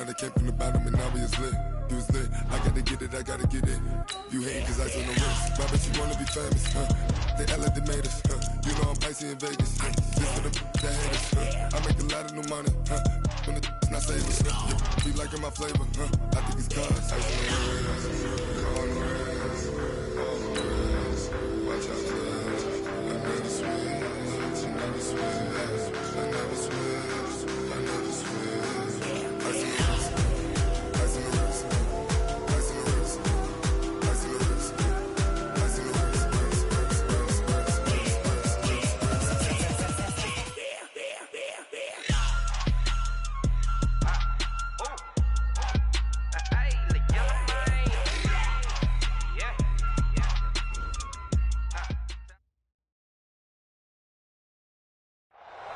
I came from the bottom and now we is lit. You was lit, I gotta get it, I gotta get it. You hate cause ice on the wrist. Why bet you wanna be famous, They act like they made us, You know I'm icy in Vegas, This for the that hate us, I make a lot of new money, When the not savers, Be liking my flavor, I think it's cause ice on the wrist, on the wrist, on the wrist. Watch out, cuz I never switch, I never switch, I never switch, I never switch. Ice on the wrist, ice on the wrist, ice on the wrist, ice on the wrist, ice on the wrist,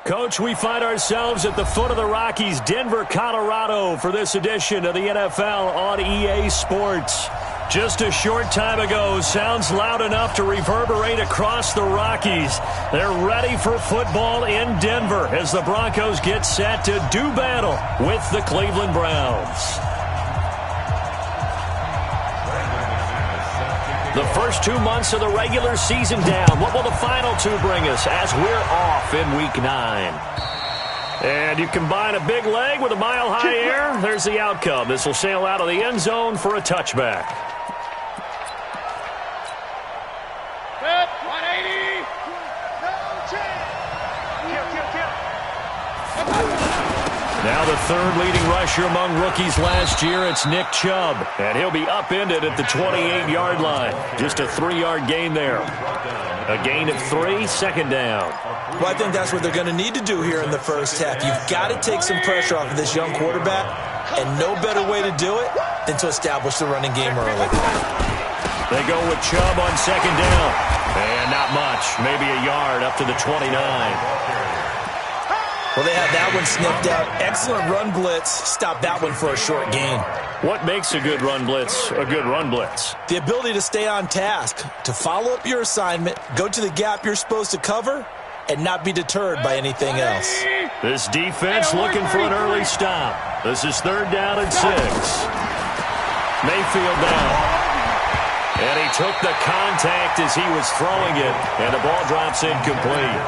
Coach, we find ourselves at the foot of the Rockies, Denver, Colorado, for this edition of the NFL on EA Sports. Just a short time ago, sounds loud enough to reverberate across the Rockies. They're ready for football in Denver as the Broncos get set to do battle with the Cleveland Browns. The first 2 months of the regular season down. What will the final two bring us as we're off in Week 9? And you combine a big leg with a mile-high air, there's the outcome. This will sail out of the end zone for a touchback. Good, 180. No chance. Now the third leading rusher among rookies last year, it's Nick Chubb. And he'll be upended at the 28-yard line. Just a 3-yard gain there. A gain of 3, second down. Well, I think that's what they're going to need to do here in the first half. You've got to take some pressure off of this young quarterback, and no better way to do it than to establish the running game early. They go with Chubb on second down. And not much, maybe a yard up to the 29. Well, they had that one sniffed out. Excellent run blitz. Stop that one for a short gain. What makes a good run blitz a good run blitz? The ability to stay on task, to follow up your assignment, go to the gap you're supposed to cover, and not be deterred by anything else. This defense looking for an early stop. This is 3rd down and 6. Mayfield down. And he took the contact as he was throwing it, and the ball drops incomplete.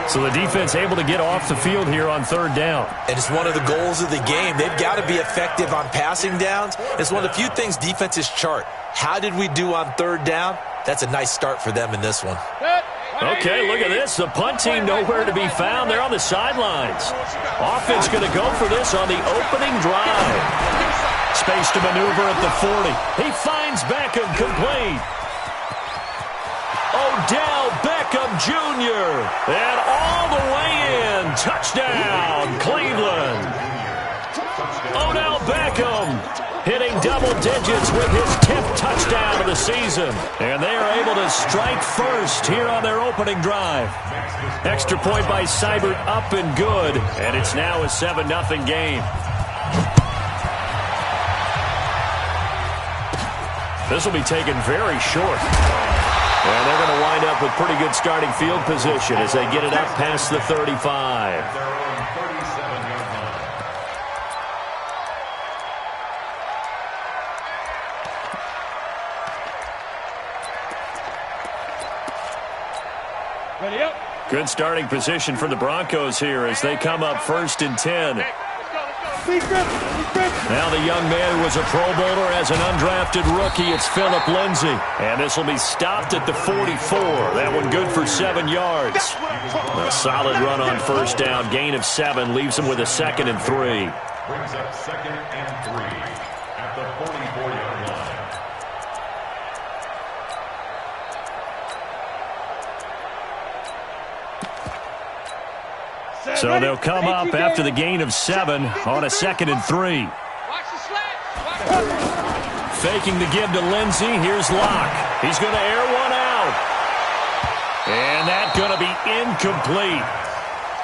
So the defense able to get off the field here on 3rd down. And it's one of the goals of the game. They've got to be effective on passing downs. It's one of the few things defenses chart. How did we do on 3rd down? That's a nice start for them in this one. Okay, look at this. The punt team nowhere to be found. They're on the sidelines. Offense going to go for this on the opening drive. Space to maneuver at the 40. He finds Beckham complete. Odell Beckham Jr. And all the way in. Touchdown, Cleveland. Odell Beckham hitting double digits with his 10th touchdown of the season. And they are able to strike first here on their opening drive. Extra point by Seibert up and good. And it's now a 7-0 game. This will be taken very short. And they're going to wind up with pretty good starting field position as they get it up past the 35. Ready up. Good starting position for the Broncos here as they come up 1st and 10. Now the young man who was a Pro Bowler as an undrafted rookie, it's Phillip Lindsay. And this will be stopped at the 44. That one good for 7 yards. A solid run on 1st down. Gain of 7 leaves him with a 2nd and 3. Brings up 2nd and 3 at the 44-yard line. So they'll come up after the gain of 7 on a 2nd and 3. Faking the give to Lindsey. Here's Locke. He's going to air one out. And that's going to be incomplete.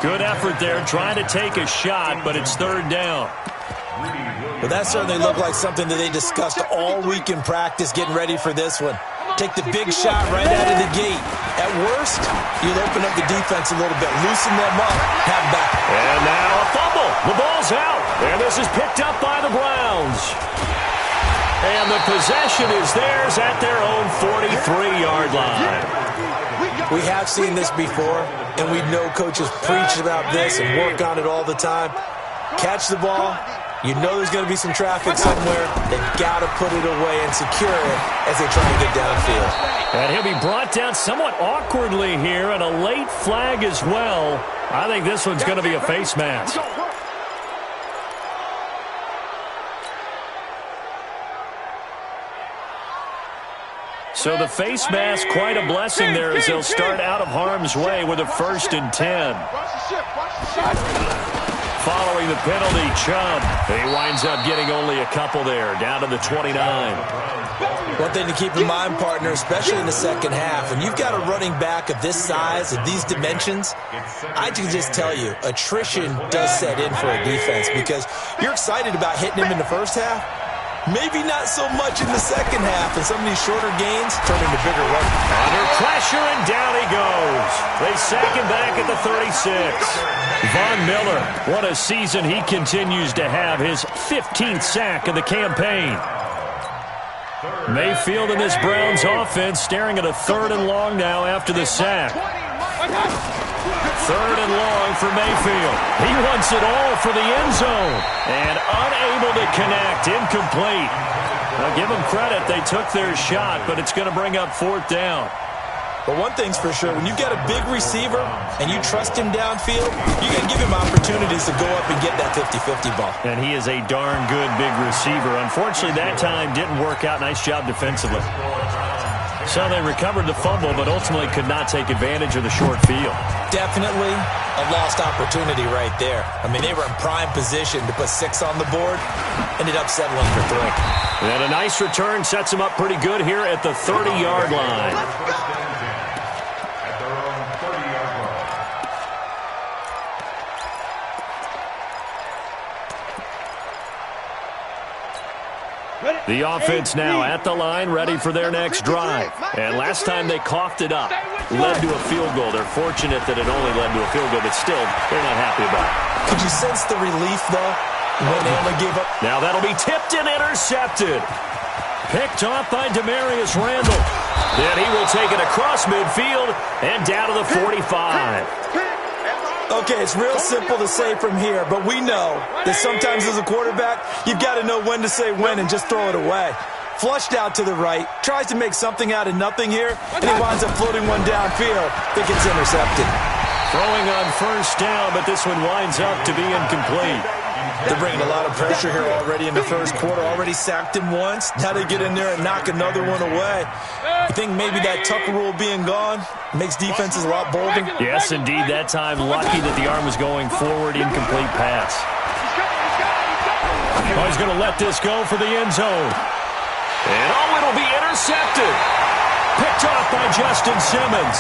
Good effort there trying to take a shot, but it's 3rd down. Well, that certainly looked like something that they discussed all week in practice getting ready for this one. Take the big shot right out of the gate. At worst, you'll open up the defense a little bit, loosen them up, have back. And now a fumble. The ball's out. And this is picked up by the Browns. And the possession is theirs at their own 43-yard line. We have seen this before, and we know coaches preach about this and work on it all the time. Catch the ball. You know there's going to be some traffic somewhere. They've got to put it away and secure it as they try and get downfield. And he'll be brought down somewhat awkwardly here, and a late flag as well. I think this one's going to be a face mask. So the face mask, quite a blessing there as they'll start out of harm's way with a 1st and 10. Following the penalty, Chubb. He winds up getting only a couple there, down to the 29. One thing to keep in mind, partner, especially in the second half, when you've got a running back of this size, of these dimensions, I can just tell you, attrition does set in for a defense because you're excited about hitting him in the first half. Maybe not so much in the second half, and some of these shorter gains turn into bigger runs. Under pressure, and down he goes. They sack him back at the 36. Von Miller, what a season he continues to have, his 15th sack of the campaign. Mayfield and this Browns offense staring at a 3rd and long now after the sack. 3rd and long for Mayfield. He wants it all for the end zone. And unable to connect. Incomplete. Now give them credit. They took their shot, but it's going to bring up 4th down. But one thing's for sure, when you've got a big receiver and you trust him downfield, you got to give him opportunities to go up and get that 50-50 ball. And he is a darn good big receiver. Unfortunately, that time didn't work out. Nice job defensively. So they recovered the fumble, but ultimately could not take advantage of the short field. Definitely a lost opportunity right there. I mean, they were in prime position to put 6 on the board. Ended up settling for 3. And a nice return sets them up pretty good here at the 30-yard line. The offense now at the line, ready for their next drive. And last time they coughed it up, led to a field goal. They're fortunate that it only led to a field goal, but still, they're not happy about it. Could you sense the relief, though, when they only gave up? Now that'll be tipped and intercepted. Picked off by Demarius Randall. Then he will take it across midfield and down to the 45. Okay, it's real simple to say from here, but we know that sometimes as a quarterback, you've got to know when to say when and just throw it away. Flushed out to the right, tries to make something out of nothing here, and he winds up floating one downfield that gets intercepted. Throwing on 1st down, but this one winds up to be incomplete. They're bringing a lot of pressure here already in the first quarter. Already sacked him once. Now they get in there and knock another one away. You think maybe that Tucker rule being gone makes defenses a lot bolder? Yes, indeed. That time, lucky that the arm was going forward. Incomplete pass. Oh, he's going to let this go for the end zone. And it'll be intercepted. Picked off by Justin Simmons.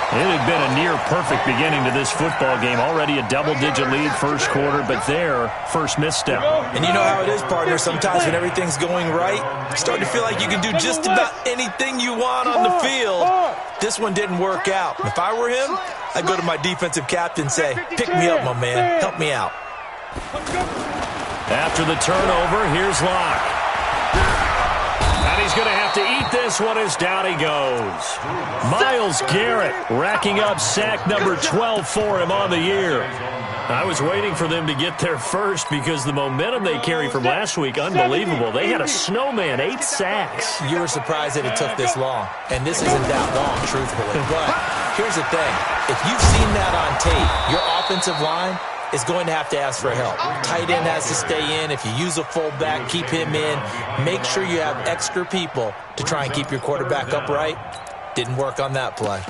It had been a near-perfect beginning to this football game. Already a double-digit lead first quarter, but their first misstep. And you know how it is, partner. Sometimes when everything's going right, you start to feel like you can do just about anything you want on the field. This one didn't work out. If I were him, I'd go to my defensive captain and say, pick me up, my man. Help me out. After the turnover, here's Locke. And he's going to have to eat this one as down he goes. Myles Garrett racking up sack number 12 for him on the year. I was waiting for them to get there first because the momentum they carry from last week, unbelievable. They had a snowman, 8 sacks. You were surprised that it took this long, and this isn't that long, truthfully. But here's the thing. If you've seen that on tape, your offensive line is going to have to ask for help. Tight end has to stay in. If you use a fullback, keep him in. Make sure you have extra people to try and keep your quarterback upright. Didn't work on that play.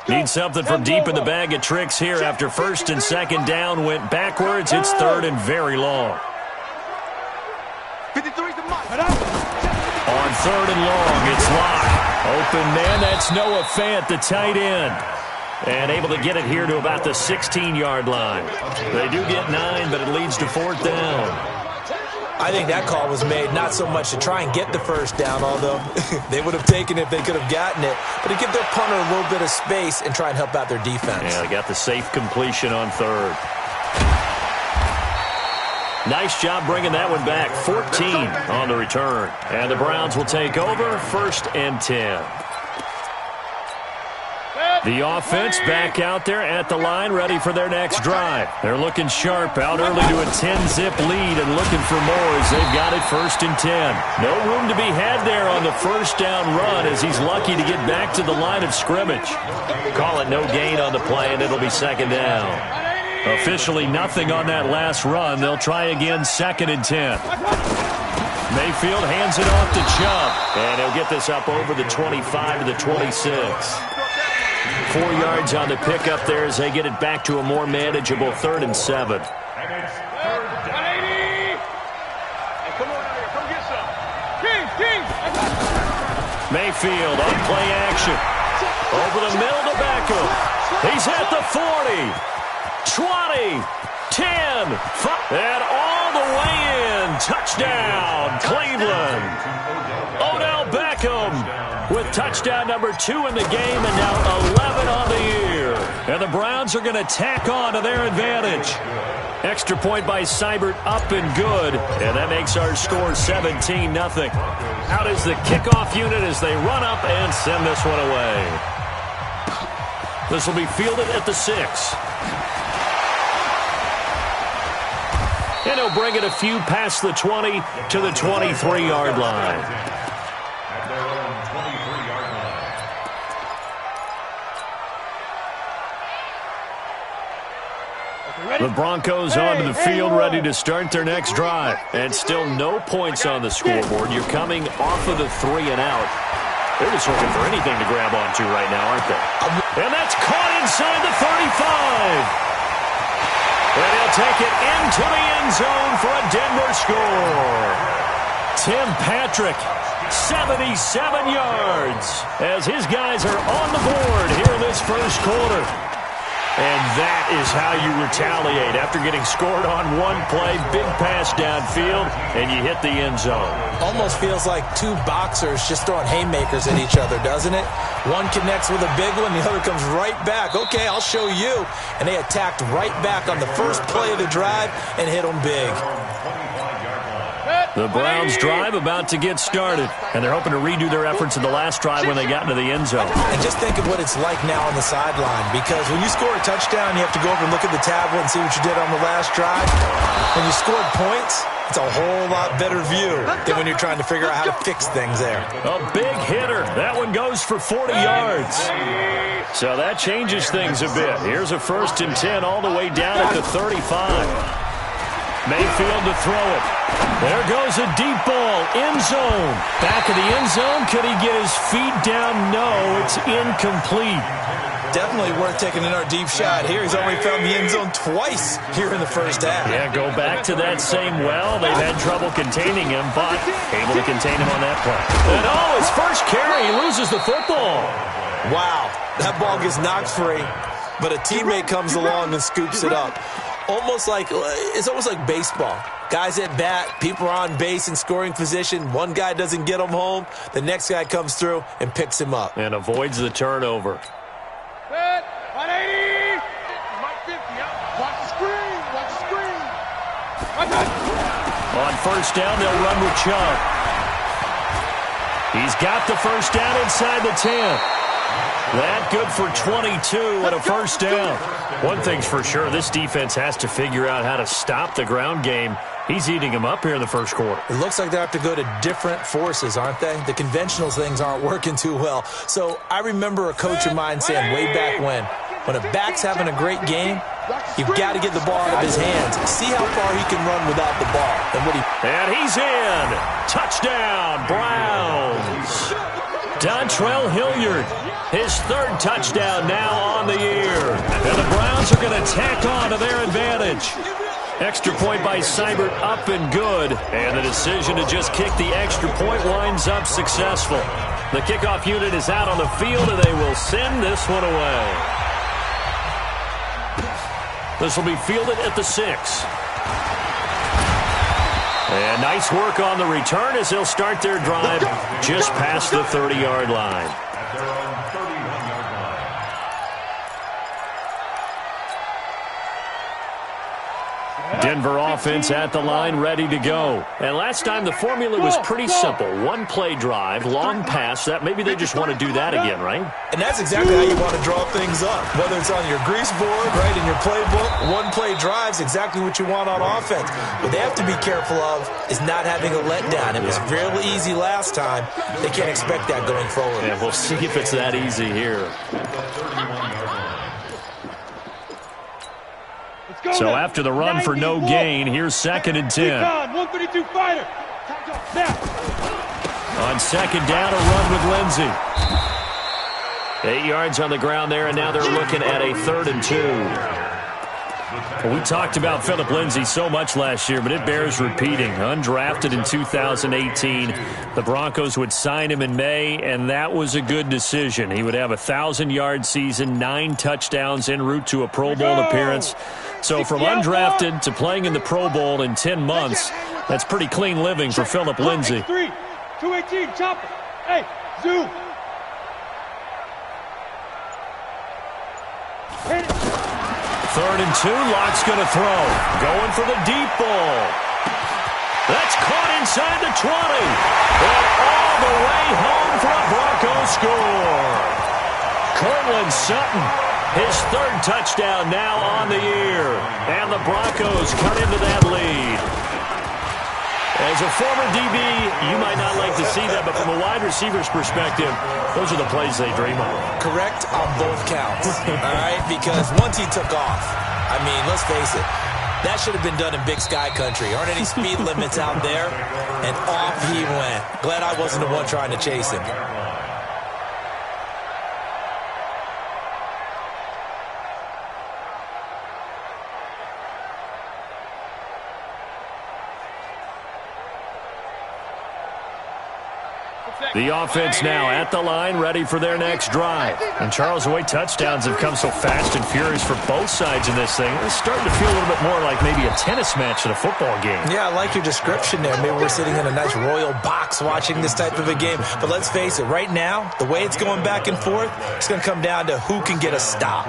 Need something from deep in the bag of tricks here after 1st and 2nd down went backwards. It's 3rd and very long. On 3rd and long, it's Locke. Open man, that's Noah Fant, the tight end. And able to get it here to about the 16-yard line. They do get 9, but it leads to 4th down. I think that call was made not so much to try and get the first down, although they would have taken it if they could have gotten it, but to give their punter a little bit of space and try and help out their defense. Yeah, they got the safe completion on third. Nice job bringing that one back. 14 on the return. And the Browns will take over, 1st and 10. The offense back out there at the line, ready for their next drive. They're looking sharp, out early to a 10-zip lead and looking for more as they've got it 1st and 10. No room to be had there on the first down run as he's lucky to get back to the line of scrimmage. Call it no gain on the play, and it'll be 2nd down. Officially nothing on that last run. They'll try again 2nd and 10. Mayfield hands it off to Chubb, and he'll get this up over the 25 to the 26. 4 yards on the pickup there as they get it back to a more manageable 3rd and 7. And it's 3rd down. 180. Hey, come on out here. Come get some. King. Mayfield on play action. Over the middle to Beckham. He's at the 40. 20. 10. 5. And all the way in. Touchdown, Cleveland. Odell Beckham with touchdown number 2 in the game and now 11 on the year. And the Browns are going to tack on to their advantage. Extra point by Seibert up and good. And that makes our score 17-0. Out is the kickoff unit as they run up and send this one away. This will be fielded at the 6. And he'll bring it a few past the 20 to the 23-yard line. The Broncos onto the field, ready to start their next drive. And still no points on the scoreboard. You're coming off of the 3 and out. They're just looking for anything to grab onto right now, aren't they? And that's caught inside the 35. And he'll take it into the end zone for a Denver score. Tim Patrick, 77 yards, as his guys are on the board here in this first quarter. And that is how you retaliate after getting scored on one play, big pass downfield, and you hit the end zone. Almost feels like 2 boxers just throwing haymakers at each other, doesn't it? One connects with a big one, the other comes right back. Okay, I'll show you. And they attacked right back on the first play of the drive and hit them big. The Browns drive about to get started, and they're hoping to redo their efforts in the last drive when they got into the end zone. And just think of what it's like now on the sideline, because when you score a touchdown, you have to go over and look at the tablet and see what you did on the last drive. When you scored points, it's a whole lot better view than when you're trying to figure out how to fix things there. A big hitter. That one goes for 40 yards. So that changes things a bit. Here's a 1st and 10 all the way down at the 35. Mayfield to throw it. There goes a deep ball, end zone. Back of the end zone, could he get his feet down? No, it's incomplete. Definitely worth taking another deep shot here. He's already found the end zone twice here in the first half. Yeah, go back to that same well. They've had trouble containing him, but able to contain him on that play. And his first carry, he loses the football. Wow, that ball gets knocked free, but a teammate comes along and scoops it up. It's almost like baseball. Guys at bat, people are on base in scoring position. One guy doesn't get him home. The next guy comes through and picks him up. And avoids the turnover. 180. Mike 50. Watch the screen. Watch the screen. On first down, they'll run with Chubb. He's got the first down inside the 10. That good for 22 and a first down. One thing's for sure, this defense has to figure out how to stop the ground game. He's eating them up here in the first quarter. It looks like they have to go to different forces, aren't they? The conventional things aren't working too well. So I remember a coach of mine saying way back when a back's having a great game, you've got to get the ball out of his hands. See how far he can run without the ball. And he's in. Touchdown, Browns. Dontrell Hilliard, his 3rd touchdown now on the year. And the Browns are going to tack on to their advantage. Extra point by Seibert up and good. And the decision to just kick the extra point winds up successful. The kickoff unit is out on the field, and they will send this one away. This will be fielded at the 6. And nice work on the return as they'll start their drive just past the 30-yard line. At their own 31-yard line. Denver offense at the line, ready to go. And last time the formula was pretty simple. One play drive, long pass. That maybe they just want to do that again, right? And that's exactly how you want to draw things up. Whether it's on your grease board, right, in your playbook, one play drive's exactly what you want on offense. What they have to be careful of is not having a letdown. It was real easy last time. They can't expect that going forward. Yeah, we'll see if it's that easy here. So after the run for no gain, here's 2nd and 10. 132 fighter. On 2nd down, a run with Lindsey. 8 yards on the ground there, and now they're looking at a 3rd and 2. Well, we talked about Phillip Lindsay so much last year, but it bears repeating. Undrafted in 2018. The Broncos would sign him in May, and that was a good decision. He would have a 1,000-yard season, 9 touchdowns en route to a Pro Bowl appearance. So from undrafted to playing in the Pro Bowl in 10 months, that's pretty clean living for Phillip Lindsay. 218, chopper. Hey, zoom. Hit it. 3rd and 2, Lock's going to throw. Going for the deep ball. That's caught inside the 20. And all the way home for a Broncos score. Cortland Sutton, his 3rd touchdown now on the year. And the Broncos cut into that lead. As a former DB, you might not like to see that, but from a wide receiver's perspective, those are the plays they dream of. Correct on both counts, all right? Because once he took off, I mean, let's face it, that should have been done in Big Sky Country. Aren't any speed limits out there? And off he went. Glad I wasn't the one trying to chase him. The offense now at the line, ready for their next drive. And Charles, the way touchdowns have come so fast and furious for both sides in this thing, it's starting to feel a little bit more like maybe a tennis match at a football game. Yeah, I like your description there. Maybe we're sitting in a nice royal box watching this type of a game. But let's face it, right now, the way it's going back and forth, it's going to come down to who can get a stop.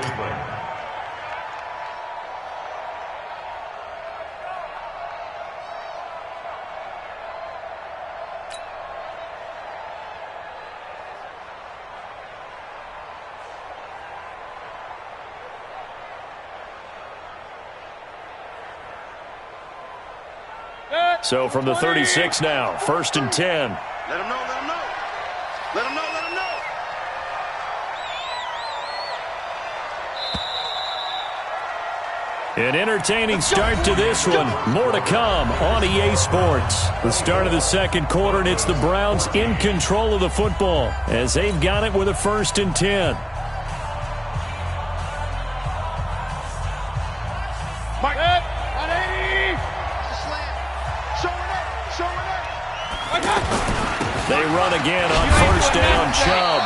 So from the 36 now, 1st and 10. Let him know, let him know. Let him know, let him know. An entertaining start to this one. More to come on EA Sports. The start of the 2nd quarter, and it's the Browns in control of the football as they've got it with a 1st and 10. Mike. 180. They run again on 1st down, Chubb.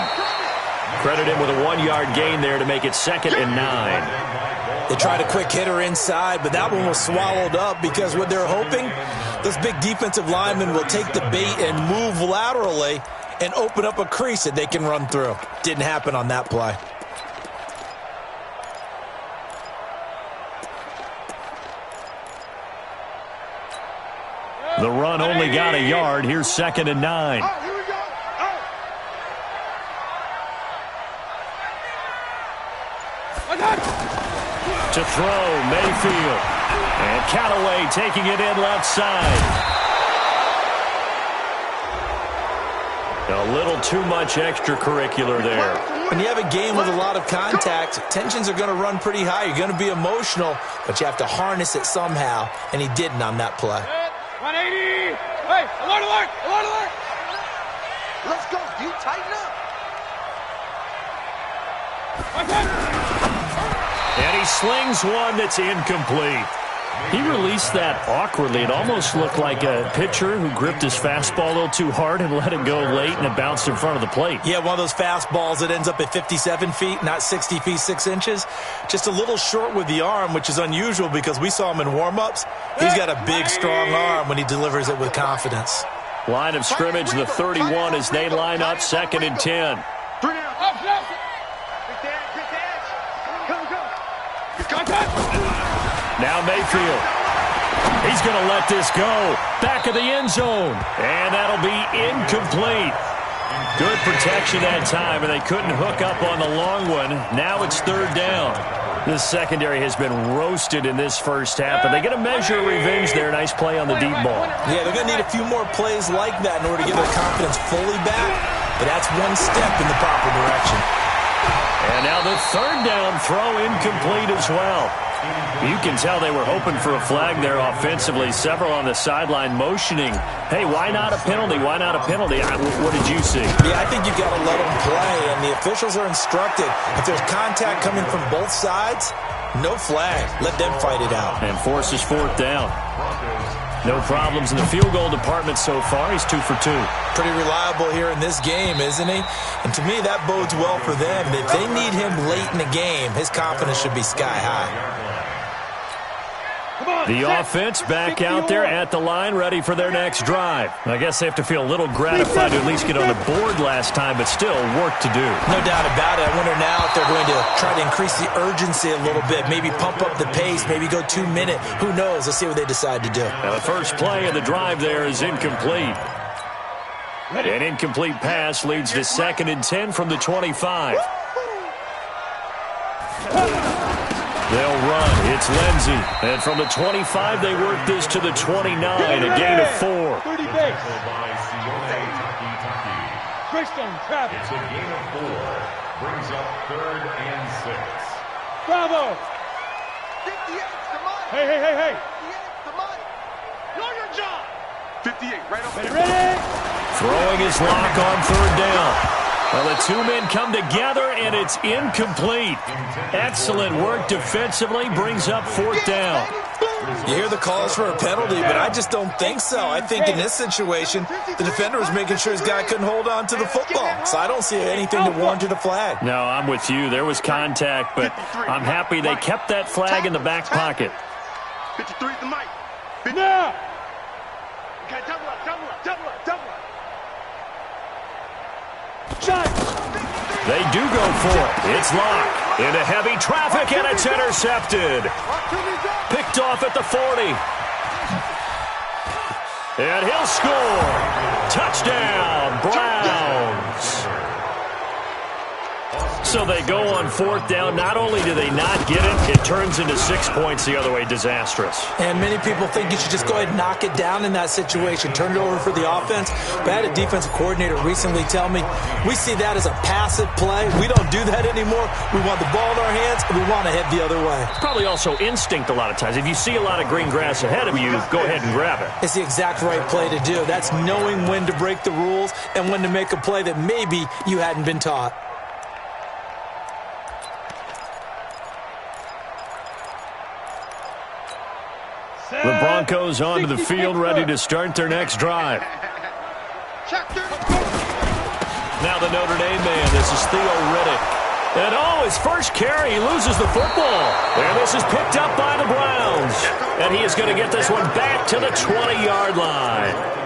Credit him with a 1-yard gain there to make it 2nd and 9. They tried a quick hitter inside, but that one was swallowed up because what they're hoping, this big defensive lineman will take the bait and move laterally and open up a crease that they can run through. Didn't happen on that play. The run only got a yard. Here's 2nd and 9. Here we go. To throw, Mayfield. And Callaway taking it in left side. A little too much extracurricular there. When you have a game with a lot of contact, tensions are going to run pretty high. You're going to be emotional, but you have to harness it somehow, and he didn't on that play. 180. Hey, alert, alert, alert, alert. Let's go, dude. Tighten up. And he slings one that's incomplete. He released that awkwardly. It almost looked like a pitcher who gripped his fastball a little too hard and let it go late, and it bounced in front of the plate. Yeah, one of those fastballs that ends up at 57 feet, not 60 feet, 6 inches. Just a little short with the arm, which is unusual because we saw him in warm-ups. He's got a big, strong arm when he delivers it with confidence. Line of scrimmage, the 31 as they line up, 2nd and 10. Now Mayfield. He's going to let this go. Back of the end zone. And that'll be incomplete. Good protection that time, and they couldn't hook up on the long one. Now it's 3rd down. This secondary has been roasted in this first half, but they get a measure of revenge there. Nice play on the deep ball. Yeah, they're going to need a few more plays like that in order to get their confidence fully back, but that's one step in the proper direction. And now the 3rd down throw incomplete as well. You can tell they were hoping for a flag there offensively. Several on the sideline motioning, hey, why not a penalty? Why not a penalty? What did you see? Yeah, I think you've got to let them play, and the officials are instructed. If there's contact coming from both sides, no flag. Let them fight it out. And forces 4th down. No problems in the field goal department so far. He's 2 for 2. Pretty reliable here in this game, isn't he? And to me, that bodes well for them. If they need him late in the game, his confidence should be sky high. The offense back out there at the line, ready for their next drive. I guess they have to feel a little gratified to at least get on the board last time, but still work to do. No doubt about it. I wonder now if they're going to try to increase the urgency a little bit, maybe pump up the pace, maybe go 2-minute. Who knows? Let's see what they decide to do. Now the first play of the drive there is incomplete. An incomplete pass leads to 2nd and 10 from the 25. They'll run. It's Lindsey. And from the 25, they work this to the 29, a gain of 4. 30 base. Christian Travis. It's a gain of 4. Brings up 3rd and 6. Bravo. 58, the money. Hey. 58, the money. Know your job. 58, right over there. Ready? Throwing his lock on 3rd down. Well, the 2 men come together, and it's incomplete. Excellent work defensively, brings up 4th down. You hear the calls for a penalty, but I just don't think so. I think in this situation, the defender was making sure his guy couldn't hold on to the football. So I don't see anything that warranted a flag. No, I'm with you. There was contact, but I'm happy they kept that flag in the back pocket. 53 the mic. Now. Okay, double up. They do go for it. It's locked into heavy traffic, and it's intercepted. Picked off at the 40. And he'll score. Touchdown, Browns. So they go on 4th down. Not only do they not get it, it turns into 6 points the other way. Disastrous. And many people think you should just go ahead and knock it down in that situation. Turn it over for the offense. But I had a defensive coordinator recently tell me, we see that as a passive play. We don't do that anymore. We want the ball in our hands, and we want to head the other way. It's probably also instinct a lot of times. If you see a lot of green grass ahead of you, go ahead and grab it. It's the exact right play to do. That's knowing when to break the rules and when to make a play that maybe you hadn't been taught. The Broncos onto the field, ready to start their next drive. Now the Notre Dame man, this is Theo Riddick. And his first carry, he loses the football. And this is picked up by the Browns. And he is going to get this one back to the 20-yard line.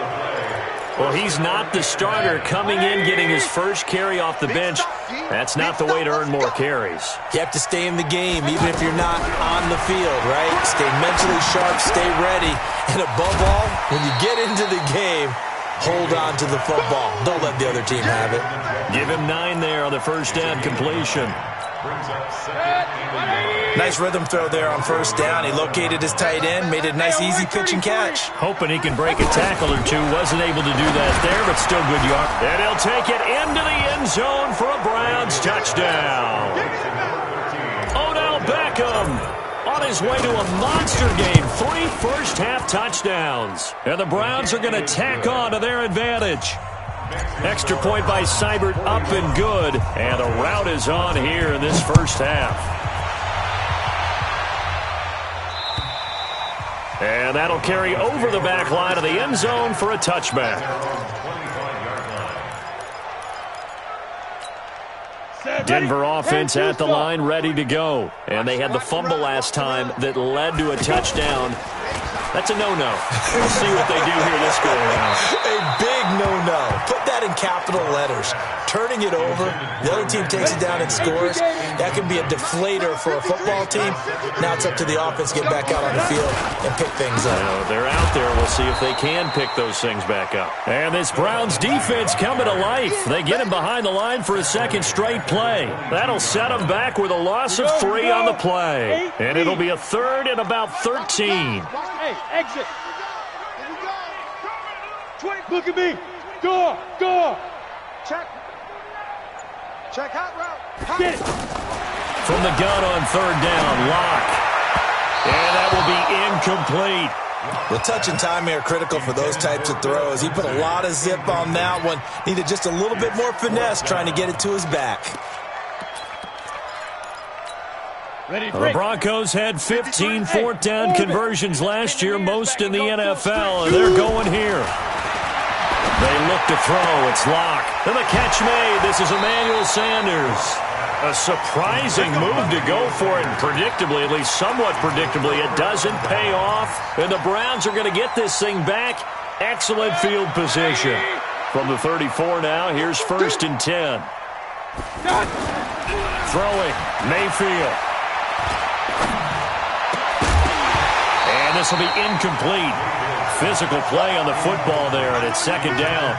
Well, he's not the starter coming in, getting his first carry off the bench. That's not the way to earn more carries. You have to stay in the game, even if you're not on the field, right? Stay mentally sharp, stay ready. And above all, when you get into the game, hold on to the football. Don't let the other team have it. Give him 9 there on the first down completion. Nice rhythm throw there on 1st down. He located his tight end, made a nice easy pitch and catch. Hoping he can break a tackle or two. Wasn't able to do that there, but still good yard. And he'll take it into the end zone for a Browns touchdown. Odell Beckham on his way to a monster game. 3 first-half touchdowns. And the Browns are going to tack on to their advantage. Extra point by Seibert, up and good. And the rout is on here in this first half. And that'll carry over the back line of the end zone for a touchback. Denver offense at the line, ready to go. And they had the fumble last time that led to a touchdown. That's a no-no. We'll see what they do here this go around. A big no-no. Put that in capital letters. Turning it over, the other team takes it down and scores. That can be a deflator for a football team. Now it's up to the offense to get back out on the field and pick things up. They're out there. We'll see if they can pick those things back up. And this Browns defense coming to life. They get him behind the line for a second straight play. That'll set him back with a loss of 3 on the play. And it'll be a third and about 13. Hey, exit. Look at me. Door. Check. Check hot route. Get it. From the gun on third down, Locke. And that will be incomplete. The touch and time are critical for those types of throws. He put a lot of zip on that one. Needed just a little bit more finesse trying to get it to his back. The Broncos had 15 fourth down conversions last year, most in the NFL, and they're going here. They look to throw. It's Locke. And the catch made. This is Emmanuel Sanders. A surprising move to go for it, and predictably, at least somewhat predictably, it doesn't pay off. And the Browns are going to get this thing back. Excellent field position. From the 34 now, here's 1st and 10. Throwing, Mayfield. And this will be incomplete. Physical play on the football there, and it's 2nd down.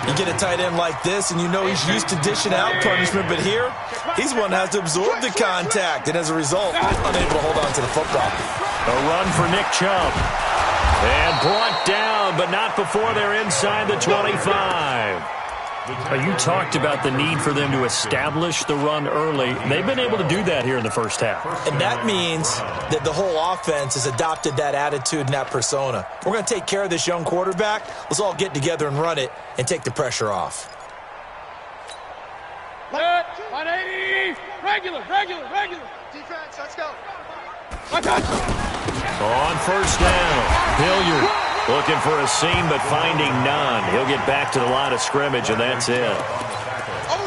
You get a tight end like this, and you know he's used to dishing out punishment, but here, he's one that has to absorb the contact, and as a result, unable to hold on to the football. A run for Nick Chubb. And brought down, but not before they're inside the 25. You talked about the need for them to establish the run early. They've been able to do that here in the first half. And that means that the whole offense has adopted that attitude and that persona. We're going to take care of this young quarterback. Let's all get together and run it and take the pressure off. 180. Regular. Defense, let's go. On 1st down, Hilliard looking for a seam but finding none. He'll get back to the line of scrimmage, and that's it.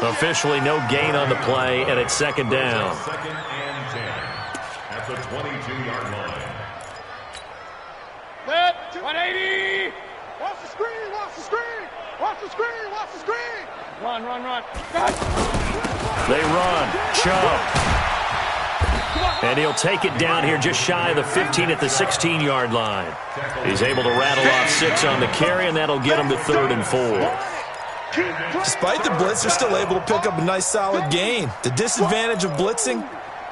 Officially no gain on the play, and it's 2nd down. 2nd and 10 at the 22-yard line. Let 180. Watch the screen. Run. They run. Chubb. And he'll take it down here just shy of the 15 at the 16-yard line. He's able to rattle off 6 on the carry, and that'll get him to 3rd and 4. Despite the blitz, they're still able to pick up a nice solid gain. The disadvantage of blitzing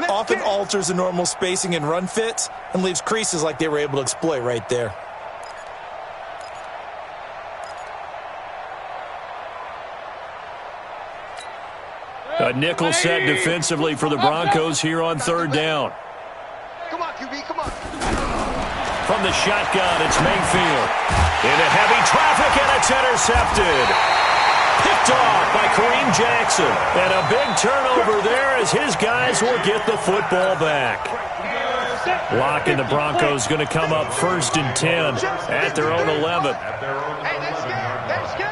often alters the normal spacing and run fits and leaves creases like they were able to exploit right there. A nickel set defensively for the Broncos here on 3rd down. Come on, QB, come on. From the shotgun, it's Mayfield. Into heavy traffic, and it's intercepted. Picked off by Kareem Jackson. And a big turnover there as his guys will get the football back. Locke and the Broncos going to come up 1st and 10 at their own 11. Hey, that's good.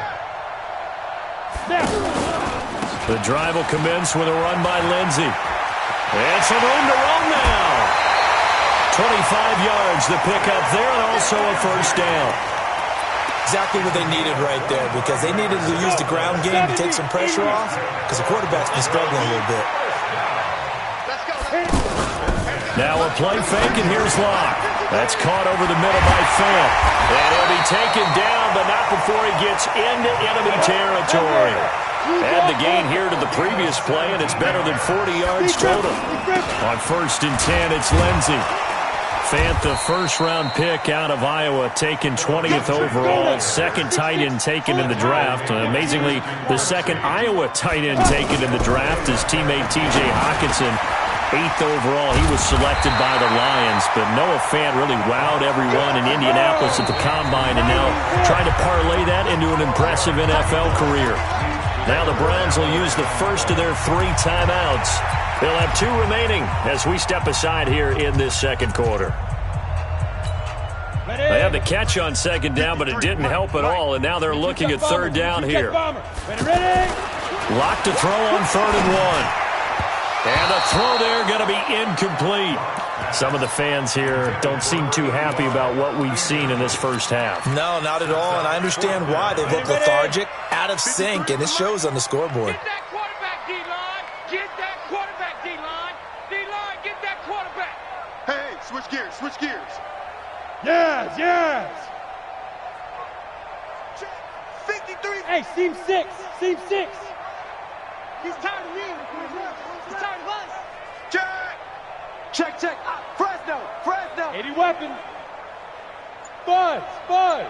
The drive will commence with a run by Lindsey. And some room to run now. 25 yards the pickup there, and also a 1st down. Exactly what they needed right there, because they needed to use the ground game to take some pressure off, because the quarterback's been struggling a little bit. Now a play fake, and here's Locke. That's caught over the middle by Fant. And he'll be taken down, but not before he gets into enemy territory. Add the gain here to the previous play, and it's better than 40 yards total. On 1st and 10, it's Lindsey. Fant, the 1st-round pick out of Iowa, taken 20th overall. 2nd tight end taken in the draft. Amazingly, the 2nd Iowa tight end taken in the draft is teammate T.J. Hockenson. 8th overall, he was selected by the Lions, but Noah Fant really wowed everyone in Indianapolis at the Combine, and now trying to parlay that into an impressive NFL career. Now the Browns will use the first of their 3 timeouts. They'll have 2 remaining as we step aside here in this 2nd quarter. They had the catch on second down, but it didn't help at all, and now they're looking at third down here. Locked to throw on 3rd and 1. And the throw there going to be incomplete. Some of the fans here don't seem too happy about what we've seen in this first half. No, not at all, and I understand why. They look lethargic, out of sync, and it shows on the scoreboard. Get that quarterback, D-line. Get that quarterback, D-line. D-line, get that quarterback. Hey, switch gears, switch gears. Yes, yes. 53. Hey, seam 6. Seam 6. He's tired of me. He's tired of us. Check. Check, check. Fresno, Fresno. 80 weapon. Buzz, buzz.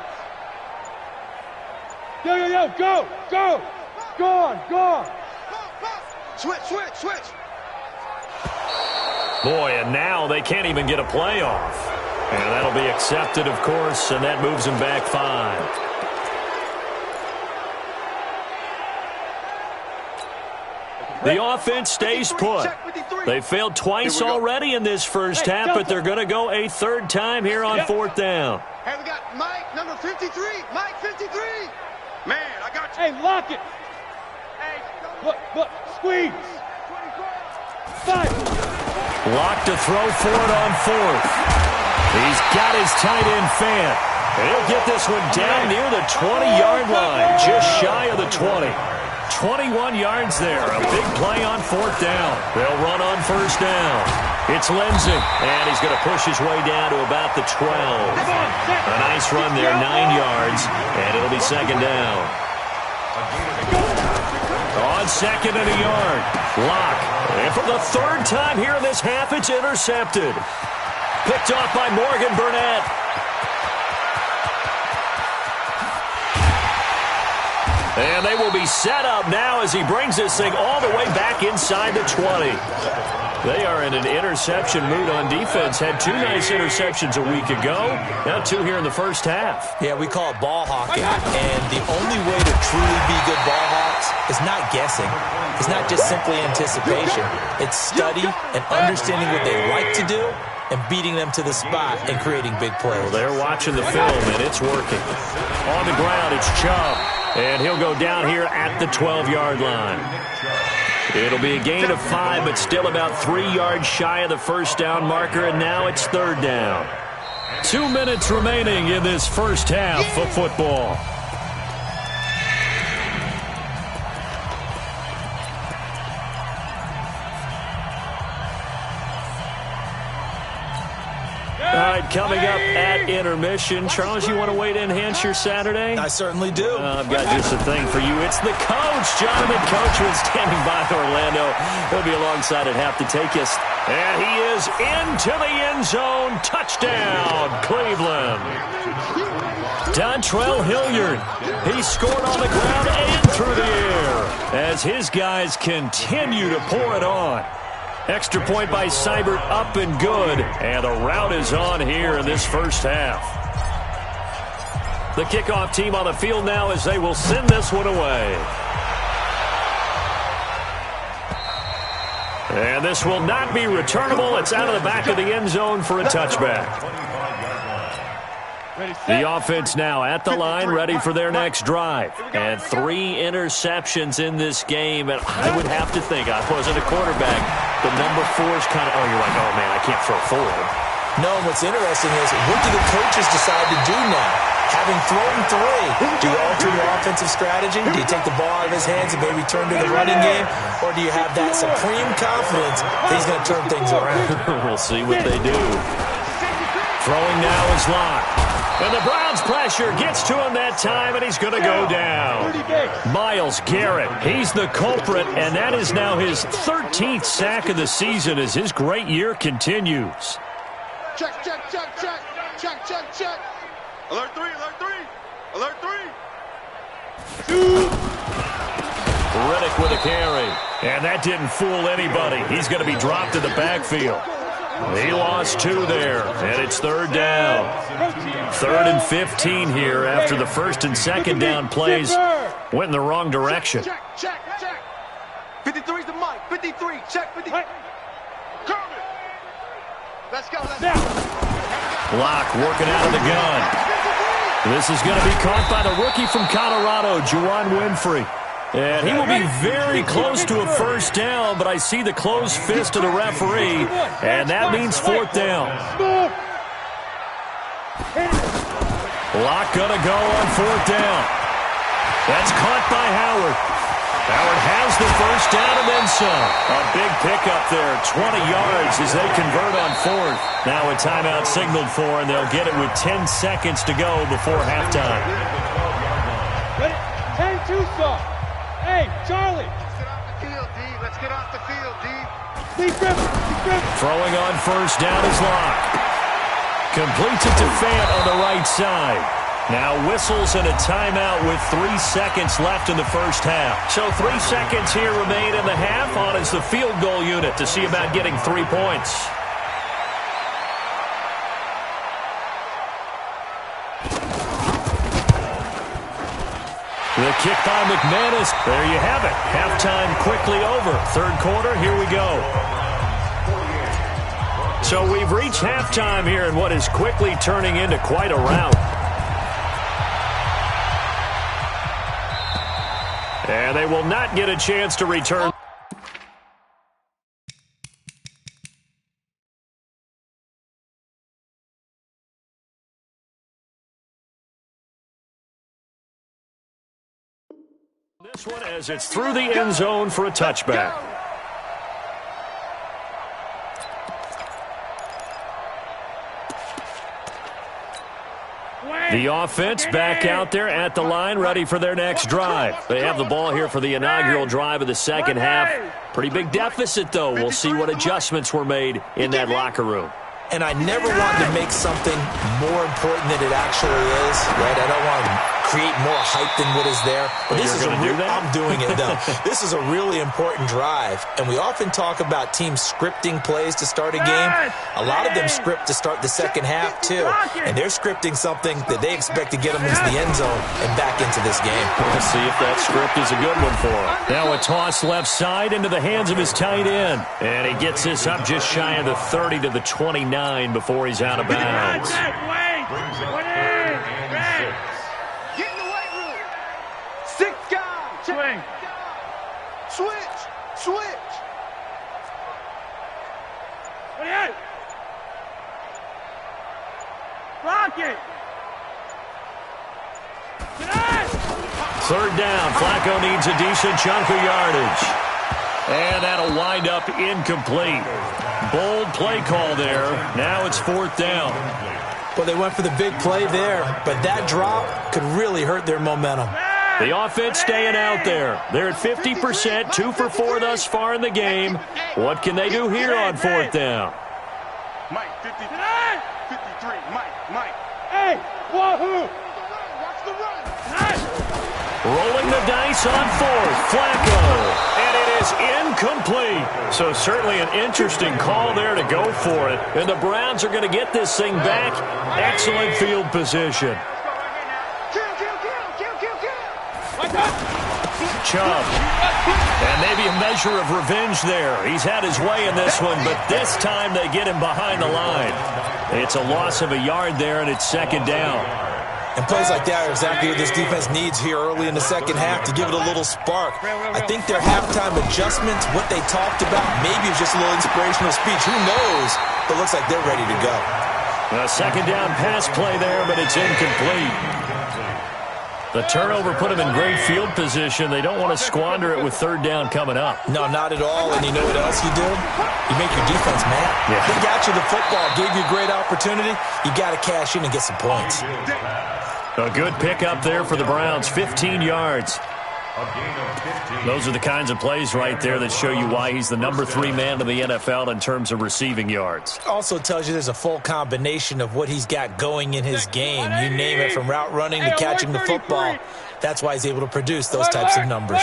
Yo, yo, yo, go, go. Gone, gone. Switch, switch, switch. Boy, and now they can't even get a play off. And that'll be accepted, of course, and that moves them back 5. The offense stays put. They failed twice already in this first half, but they're going to go a 3rd time here on 4th down. Hey, we got Mike, number 53. Mike, 53. Man, I got you. Hey, lock it. Hey, Look, squeeze. 5. Locked to throw for it on 4th. He's got his tight end fan. He'll get this one down near the 20-yard line, just shy of the 20. 21 yards there. A big play on 4th down. They'll run on 1st down. It's Lindsay, and he's going to push his way down to about the 12. A nice run there, 9 yards, and it'll be 2nd down. On 2nd and a yard. Lock. And for the 3rd time here in this half, it's intercepted. Picked off by Morgan Burnett. And they will be set up now as he brings this thing all the way back inside the 20. They are in an interception mood on defense. Had 2 nice interceptions a week ago. Now 2 here in the first half. Yeah, we call it ball hawking. And the only way to truly be good ball hawks is not guessing. It's not just simply anticipation. It's study and understanding what they like to do and beating them to the spot and creating big plays. Well, they're watching the film, and it's working. On the ground, it's Chubb. And he'll go down here at the 12-yard line. It'll be a gain of 5, but still about 3 yards shy of the 1st down marker, and now it's 3rd down. 2 minutes remaining in this first half of football. All right, coming up at intermission. Charles, you want to wait to enhance your Saturday? I certainly do. I've got just a thing for you. It's the coach, Jonathan Coachman, standing by Orlando. He'll be alongside at half to take us. And he is into the end zone. Touchdown, Cleveland. Dontrell Hilliard. He scored on the ground and through the air as his guys continue to pour it on. Extra point by Seibert, up and good. And the route is on here in this first half. The kickoff team on the field now as they will send this one away. And this will not be returnable. It's out of the back of the end zone for a touchback. The offense now at the line, ready for their next drive. And 3 interceptions in this game. And I would have to think, I wasn't a quarterback, the number 4 is kind of, you're like, oh, man, I can't throw forward. No, what's interesting is, what do the coaches decide to do now? Having thrown 3, do you alter your offensive strategy? Do you take the ball out of his hands and maybe turn to the running game? Or do you have that supreme confidence that he's going to turn things around? We'll see what they do. Throwing now is locked. And the Browns' pressure gets to him that time, and he's going to go down. Myles Garrett, he's the culprit, and that is now his 13th sack of the season as his great year continues. Check, check, check, check. Check, check, check. Alert 3, alert 3. Alert 3. Riddick with a carry. And that didn't fool anybody. He's going to be dropped in the backfield. He lost 2 there, and it's 3rd down. 3rd and 15 here after the 1st and 2nd down plays went in the wrong direction. Check, check, check. 53's the mic. 53, check 53. Curve it. Let's go, let's go. Locke working out of the gun. This is going to be caught by the rookie from Colorado, Juwan Winfrey. And he will be very close to a first down, but I see the closed fist of the referee, and that means fourth down. Locke going to go on fourth down. That's caught by Howard. Howard has the first down and then some. A big pickup there, 20 yards as they convert on fourth. Now a timeout signaled for, and they'll get it with 10 seconds to go before halftime. Ready? 10-2 stop. Hey, Charlie. Let's get off the field, D. Steve Griffin. Throwing on first down is Locke. Completes it to Fant on the right side. Now whistles and a timeout with 3 seconds left in the first half. So 3 seconds here remain in the half. On is the field goal unit to see about getting 3 points. The kick by McManus. There you have it. Halftime quickly over. Third quarter, here we go. So we've reached halftime here in what is quickly turning into quite a rout. And they will not get a chance to return. This one as it's through the end zone for a touchback. The offense back out there at the line, ready for their next drive. They have the ball here for the inaugural drive of the second half. Pretty big deficit, though. We'll see what adjustments were made in that locker room. And I never wanted to make something more important than it actually is, right? I don't want to create more hype than what is there. But this is I'm doing it, though. This is a really important drive. And we often talk about teams scripting plays to start a game. A lot of them script to start the second half, too. And they're scripting something that they expect to get them into the end zone and back into this game. We'll see if that script is a good one for him. Now a toss left side into the hands of his tight end. And he gets this up just shy of the 30 to the 29 before he's out of bounds. Get in the weight room. 6 guys. Swing. Switch. 28. Rock it. Third down. Flacco needs a decent chunk of yardage. And that'll wind up incomplete. Bold play call there. Now it's fourth down. Well, they went for the big play there, but that drop could really hurt their momentum. The offense staying out there. They're at 50%, 2 for 4 thus far in the game. What can they do here on fourth down? Mike, 53. Mike. Hey, wahoo. Watch the run. Rolling the dice on fourth. Flacco. And it is incomplete. So certainly an interesting call there to go for it. And the Browns are going to get this thing back. Excellent field position. Chubb. And maybe a measure of revenge there. He's had his way in this one, but this time they get him behind the line. It's a loss of a yard there, and it's second down. And plays like that are exactly what this defense needs here early in the second half to give it a little spark. I think their halftime adjustments, what they talked about, maybe it was just a little inspirational speech. Who knows? But it looks like they're ready to go. A second down pass play there, but it's incomplete. The turnover put them in great field position. They don't want to squander it with third down coming up. No, not at all. And you know what else you do? You make your defense mad. Yeah. They got you the football, gave you a great opportunity. You got to cash in and get some points. A good pickup there for the Browns, 15 yards. Those are the kinds of plays right there that show you why he's the number 3 man in the NFL in terms of receiving yards. Also tells you there's a full combination of what he's got going in his game. You name it, from route running to catching the football. That's why he's able to produce those types of numbers.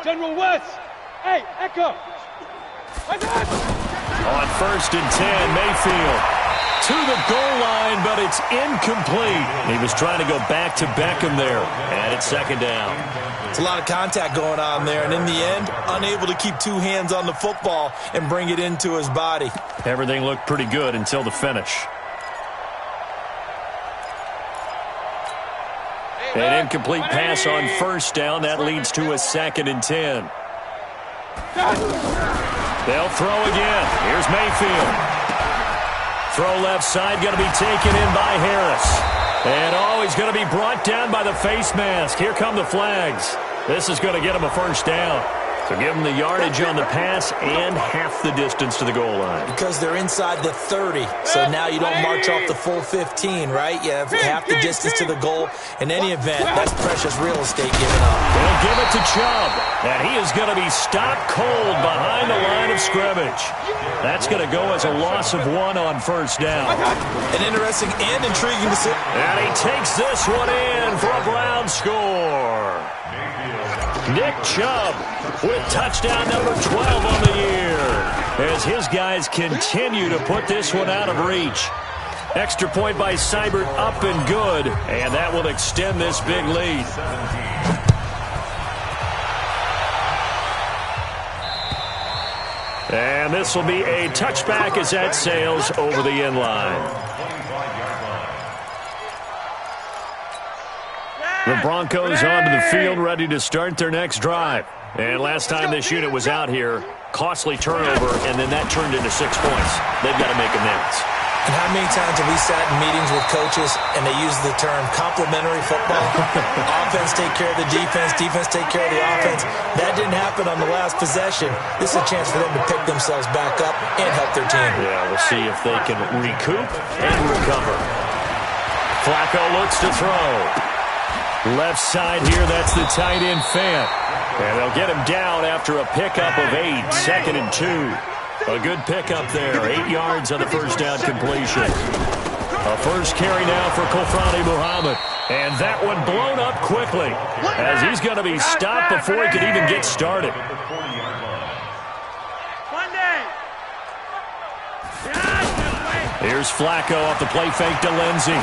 General West. Hey, Echo. On 1st and 10, Mayfield. To the goal line, but it's incomplete. He was trying to go back to Beckham there, and it's second down. It's a lot of contact going on there, and in the end, unable to keep two hands on the football and bring it into his body. Everything looked pretty good until the finish. An incomplete pass on first down. That leads to a 2nd and 10. They'll throw again. Here's Mayfield. Throw left side, going to be taken in by Harris. And, he's going to be brought down by the face mask. Here come the flags. This is going to get him a first down. So give them the yardage on the pass and half the distance to the goal line. Because they're inside the 30, so now you don't march off the full 15, right? You have half the distance to the goal. In any event, that's precious real estate given up. They'll give it to Chubb, and he is going to be stopped cold behind the line of scrimmage. That's going to go as a loss of 1 on first down. An interesting and intriguing decision. And he takes this one in for a Brown score. Nick Chubb with touchdown number 12 on the year as his guys continue to put this one out of reach. Extra point by Seibert up and good, and that will extend this big lead. And this will be a touchback as that sails over the end line. The Broncos onto the field, ready to start their next drive. And last time this unit was out here, costly turnover, and then that turned into 6 points. They've got to make amends. And how many times have we sat in meetings with coaches and they use the term complementary football? Offense take care of the defense, defense take care of the offense. That didn't happen on the last possession. This is a chance for them to pick themselves back up and help their team. Yeah, we'll see if they can recoup and recover. Flacco looks to throw. Left side here, that's the tight end Fant. And they'll get him down after a pickup of 8, 2nd and 2. A good pickup there, 8 yards on the first down completion. A first carry now for Kofrani Muhammad. And that one blown up quickly as he's going to be stopped before he could even get started. Here's Flacco off the play fake to Lindsey.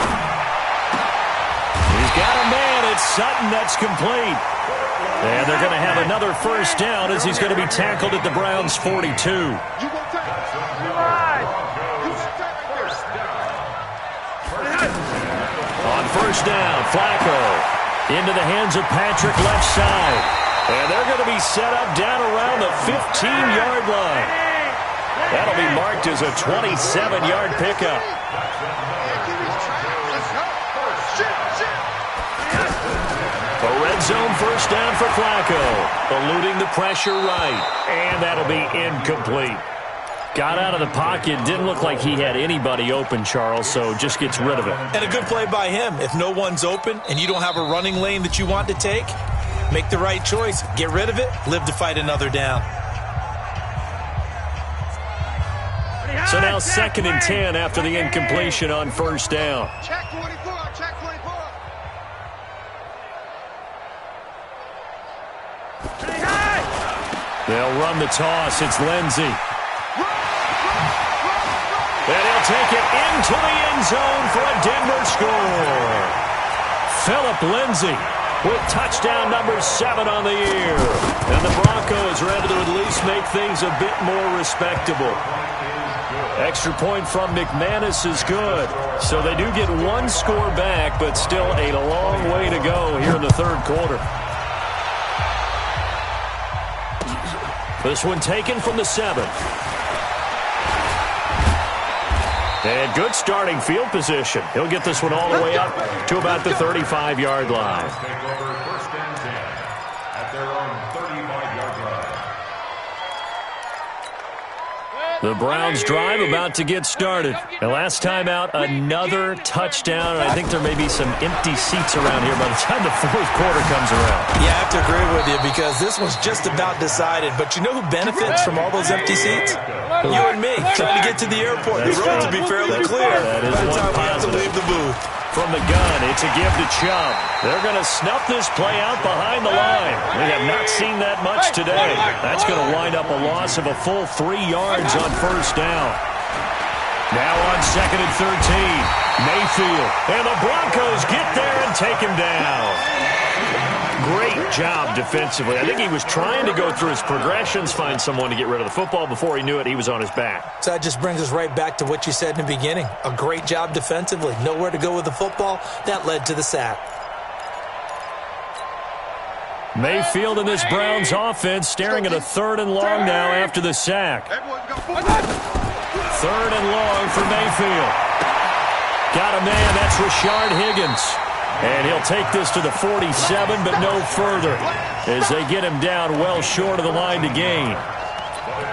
He's got a man. It's Sutton that's complete. And they're going to have another first down as he's going to be tackled at the Browns' 42. On first down, Flacco into the hands of Patrick left side. And they're going to be set up down around the 15-yard line. That'll be marked as a 27-yard pickup. A red zone first down for Flacco. Eluding the pressure right. And that'll be incomplete. Got out of the pocket. Didn't look like he had anybody open, Charles, so just gets rid of it. And a good play by him. If no one's open and you don't have a running lane that you want to take, make the right choice. Get rid of it. Live to fight another down. So now 2nd and 10 after the incompletion on first down. Check 44, check 44. They'll run the toss. It's Lindsey. And he'll take it into the end zone for a Denver score. Phillip Lindsey with touchdown number 7 on the year. And the Broncos are able to at least make things a bit more respectable. Extra point from McManus is good. So they do get one score back, but still a long way to go here in the third quarter. This one taken from the 7. And good starting field position. He'll get this one all the way up to about the 35-yard line. Take over first and 10 at their own 35-yard line. The Browns drive about to get started. And last time out, another touchdown. And I think there may be some empty seats around here by the time the fourth quarter comes around. Yeah, I have to agree with you because this one's just about decided. But you know who benefits from all those empty seats? You and me, trying to get to the airport. The roads will be fairly clear by the time we have to leave the booth. From the gun, it's a give to Chubb. They're going to snuff this play out behind the line. We have not seen that much today. That's going to wind up a loss of a full 3 yards on first down. Now on 2nd and 13. Mayfield. And the Broncos get there and take him down. Great job defensively. I think he was trying to go through his progressions, find someone to get rid of the football. Before he knew it, he was on his back. So that just brings us right back to what you said in the beginning. A great job defensively. Nowhere to go with the football. That led to the sack. Mayfield in this Browns offense staring at a 3rd and long now after the sack. 3rd and long for Mayfield. Got a man, that's Rashard Higgins. And he'll take this to the 47, but no further, as they get him down well short of the line to gain.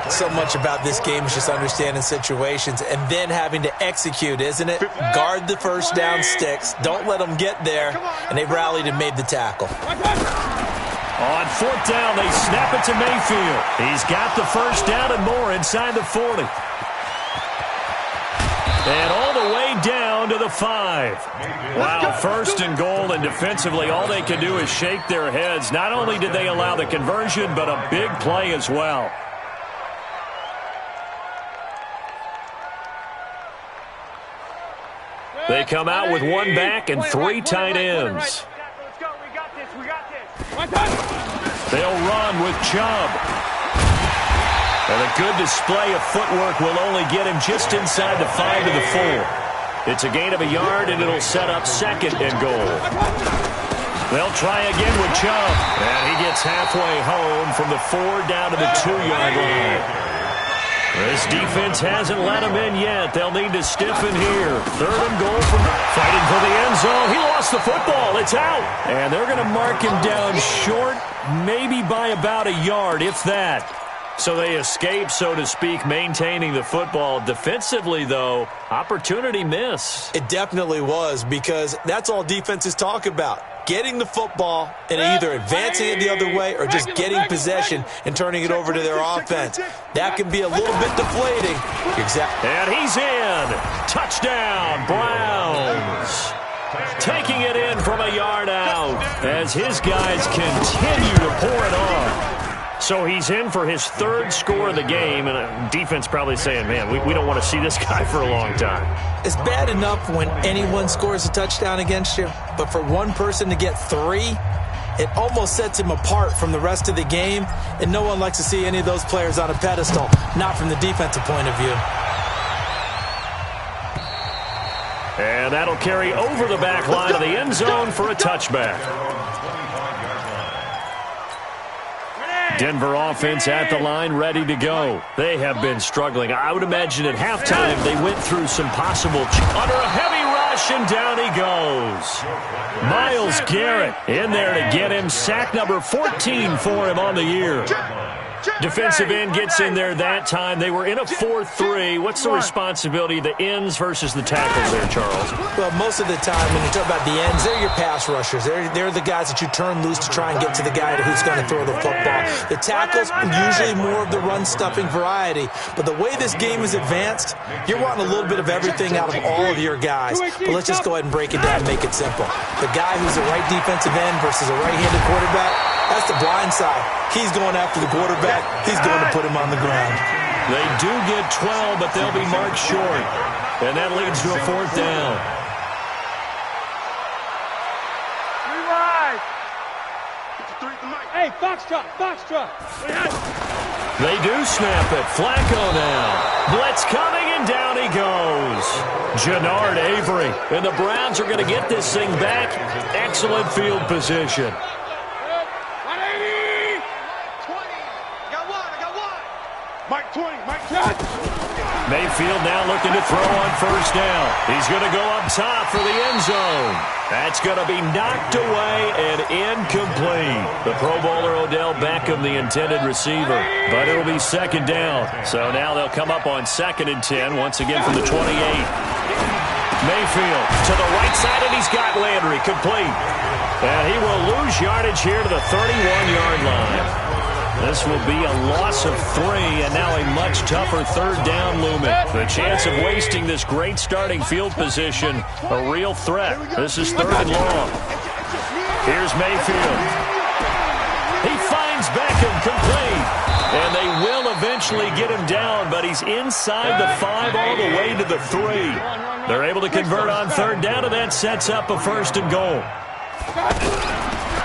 So much about this game is just understanding situations and then having to execute, isn't it? Guard the first down sticks. Don't let them get there. And they rallied and made the tackle. On 4th down, they snap it to Mayfield. He's got the first down and more inside the 40. And all the way down to the 5. Wow, 1st and goal, and defensively all they can do is shake their heads. Not only did they allow the conversion, but a big play as well. They come out with 1 back and 3 tight ends. Let's go. We got this. We got this. They'll run with Chubb. And a good display of footwork will only get him just inside the 5 to the 4. It's a gain of a yard, and it'll set up 2nd and goal. They'll try again with Chubb. And he gets halfway home from the 4 down to the 2-yard line. This defense hasn't let him in yet. They'll need to stiffen here. 3rd and goal from fighting for the end zone. He lost the football. It's out. And they're going to mark him down short, maybe by about a yard, if that. So they escape, so to speak, maintaining the football. Defensively, though, opportunity miss. It definitely was, because that's all defenses talk about. Getting the football and either advancing it the other way or just getting possession and turning it over to their offense. That can be a little bit deflating. Exactly. And he's in. Touchdown, Browns. Taking it in from a yard out as his guys continue to pour it on. So he's in for his 3rd score of the game, and defense probably saying, man, we don't want to see this guy for a long time. It's bad enough when anyone scores a touchdown against you, but for one person to get 3, it almost sets him apart from the rest of the game, and no one likes to see any of those players on a pedestal, not from the defensive point of view. And that'll carry over the back line of the end zone for a touchback. Denver offense at the line, ready to go. They have been struggling. I would imagine at halftime they went through some possible under a heavy rush, and down he goes. Myles Garrett in there to get him. Sack number 14 for him on the year. Defensive end gets in there that time. They were in a 4-3. What's the responsibility of the ends versus the tackles there, Charles? Well, most of the time when you talk about the ends, they're your pass rushers. They're the guys that you turn loose to try and get to the guy who's going to throw the football. The tackles, usually more of the run-stuffing variety. But the way this game is advanced, you're wanting a little bit of everything out of all of your guys. But let's just go ahead and break it down and make it simple. The guy who's a right defensive end versus a right-handed quarterback, that's the blind side. He's going after the quarterback. He's going to put him on the ground. They do get 12, but they'll be marked short. And that leads to a 4th down. Hey, Foxtrot, Foxtrot. They do snap it. Flacco now. Blitz coming, and down he goes. Jannard Avery. And the Browns are going to get this thing back. Excellent field position. Mike 20, Mike 10. Mayfield now looking to throw on 1st down. He's going to go up top for the end zone. That's going to be knocked away and incomplete. The Pro Bowler Odell Beckham, the intended receiver. But it'll be 2nd down. So now they'll come up on 2nd and 10, once again from the 28. Mayfield to the right side, and he's got Landry complete. And he will lose yardage here to the 31-yard line. This will be a loss of 3, and now a much tougher 3rd down looming. The chance of wasting this great starting field position, a real threat. This is 3rd and long. Here's Mayfield. He finds Beckham complete, and they will eventually get him down, but he's inside the 5 all the way to the 3. They're able to convert on third down, and that sets up a 1st and goal.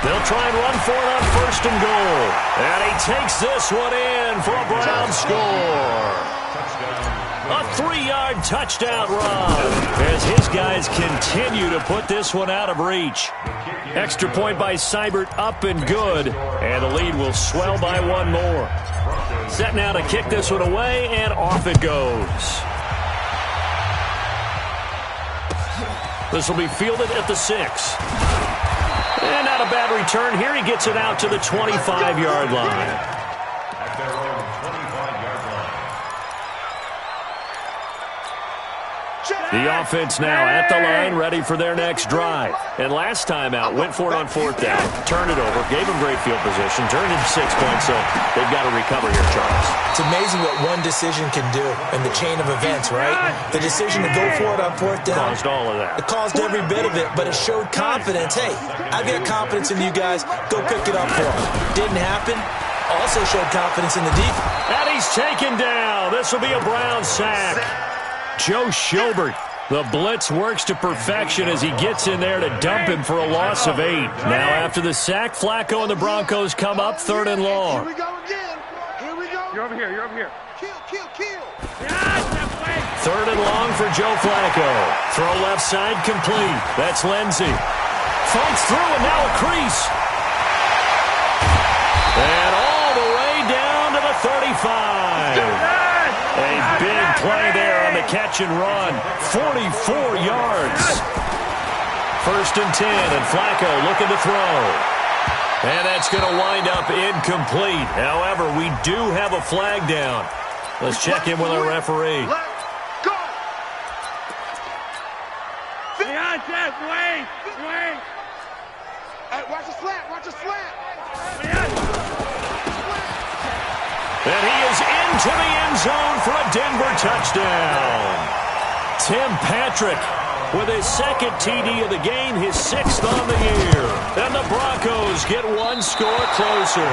They'll try and run for it on 1st and goal. And he takes this one in for a Brown score. A 3-yard touchdown run as his guys continue to put this one out of reach. Extra point by Seibert, up and good, and the lead will swell by 1 more. Set now to kick this one away, and off it goes. This will be fielded at the 6. And not a bad return here. He gets it out to the 25-yard line. The offense now at the line, ready for their next drive. And last time out, went for it on 4th down, turned it over, gave them great field position, turned it 6 points, so they've got to recover here, Charles. It's amazing what one decision can do in the chain of events, right? The decision to go for it on 4th down. Caused all of that. It caused every bit of it, but it showed confidence. Hey, I've got confidence in you guys. Go pick it up for them. Didn't happen. Also showed confidence in the defense. And he's taken down. This will be a Brown sack. Joe Schobert. The blitz works to perfection as he gets in there to dump him for a loss of 8. Now after the sack, Flacco and the Broncos come up 3rd and long. Here we go again. Here we go. You're over here. You're over here. Kill. 3rd and long for Joe Flacco. Throw left side complete. That's Lindsey. Fights through and now a crease. And all the way down to the 35. A big play there on the catch and run. 44 yards. 1st and 10, and Flacco looking to throw. And that's going to wind up incomplete. However, we do have a flag down. Let's check in with our referee. Go. Wait. Hey, watch the slant. And he is into the end zone for a Denver touchdown. Tim Patrick with his 2nd TD of the game, his 6th on the year. And the Broncos get 1 score closer.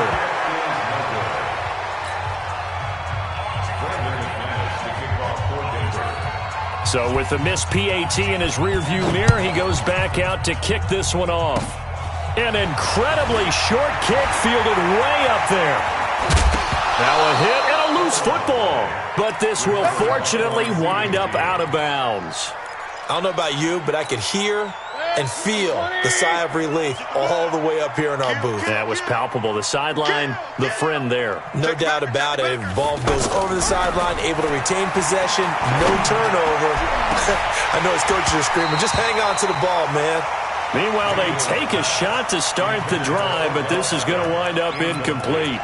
So with the missed PAT in his rearview mirror, he goes back out to kick this one off. An incredibly short kick fielded way up there. Now a hit and a loose football. But this will fortunately wind up out of bounds. I don't know about you, but I could hear and feel the sigh of relief all the way up here in our booth. That was palpable. The sideline, the friend there. No doubt about it. Ball goes over the sideline, able to retain possession, no turnover. I know his coaches are screaming, just hang on to the ball, man. Meanwhile, they take a shot to start the drive, but this is going to wind up incomplete.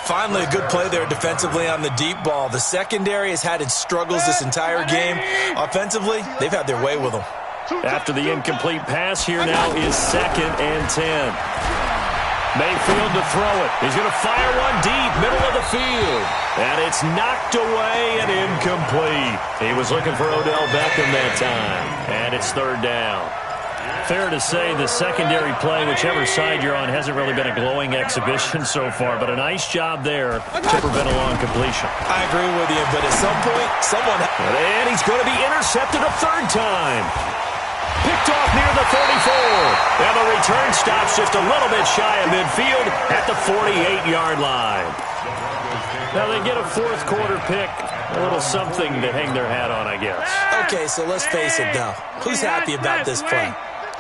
Finally, a good play there defensively on the deep ball. The secondary has had its struggles this entire game. Offensively, they've had their way with them. After the incomplete pass, here now is 2nd and 10. Mayfield to throw it. He's going to fire one deep, middle of the field. And it's knocked away and incomplete. He was looking for Odell Beckham that time. And it's 3rd down. Fair to say the secondary play, whichever side you're on, hasn't really been a glowing exhibition so far, but a nice job there to prevent a long completion. I agree with you, but at some point, someone... And he's going to be intercepted a 3rd time. Picked off near the 34. And the return stops just a little bit shy of midfield at the 48-yard line. Now they get a 4th quarter pick. A little something to hang their hat on, I guess. Okay, so let's face it, though. Who's happy about this play?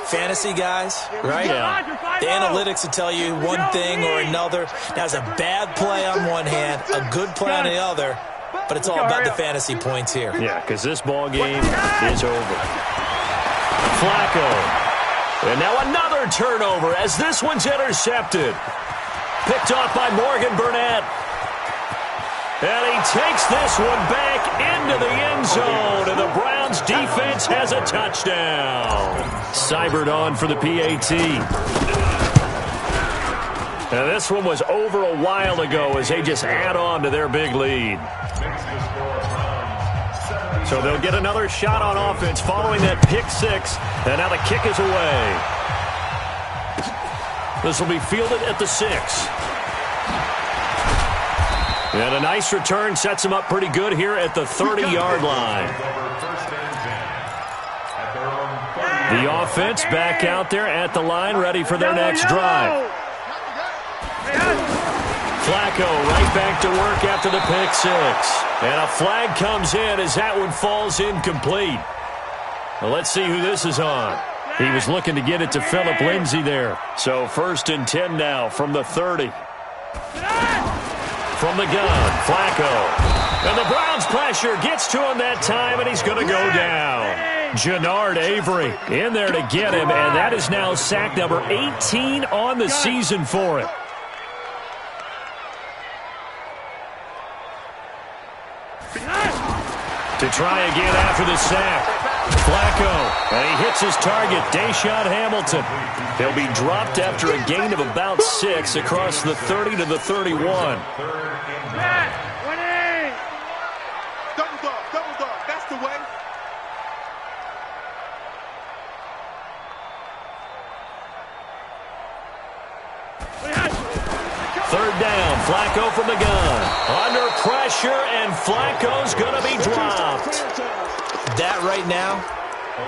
Fantasy guys, right? Yeah. The analytics will tell you one thing or another. Now, it's a bad play on one hand, a good play on the other, but it's all about the fantasy points here. Yeah, because this ball game is over. Flacco. And now another turnover as this one's intercepted. Picked off by Morgan Burnett. And he takes this one back into the end zone, and the Browns defense has a touchdown. Seibert on for the PAT. Now this one was over a while ago as they just add on to their big lead. So they'll get another shot on offense following that pick 6, and now the kick is away. This will be fielded at the 6. And a nice return sets him up pretty good here at the 30-yard line. The offense back out there at the line, ready for their next drive. Flacco right back to work after the pick six. And a flag comes in as that one falls incomplete. Well, let's see who this is on. He was looking to get it to Phillip Lindsay there. So 1st and 10 now from the 30. From the gun, Flacco. And the Browns pressure gets to him that time, and he's going to go down. Jannard Avery in there to get him, and that is now sack number 18 on the season for him. To try again after the sack. Flacco, and he hits his target, Deshaun Hamilton. He'll be dropped after a gain of about 6 across the 30 to the 31. Double dog, that's the way. Third down, Flacco from the gun. Under pressure, and Flacco's going to be dropped. That right now,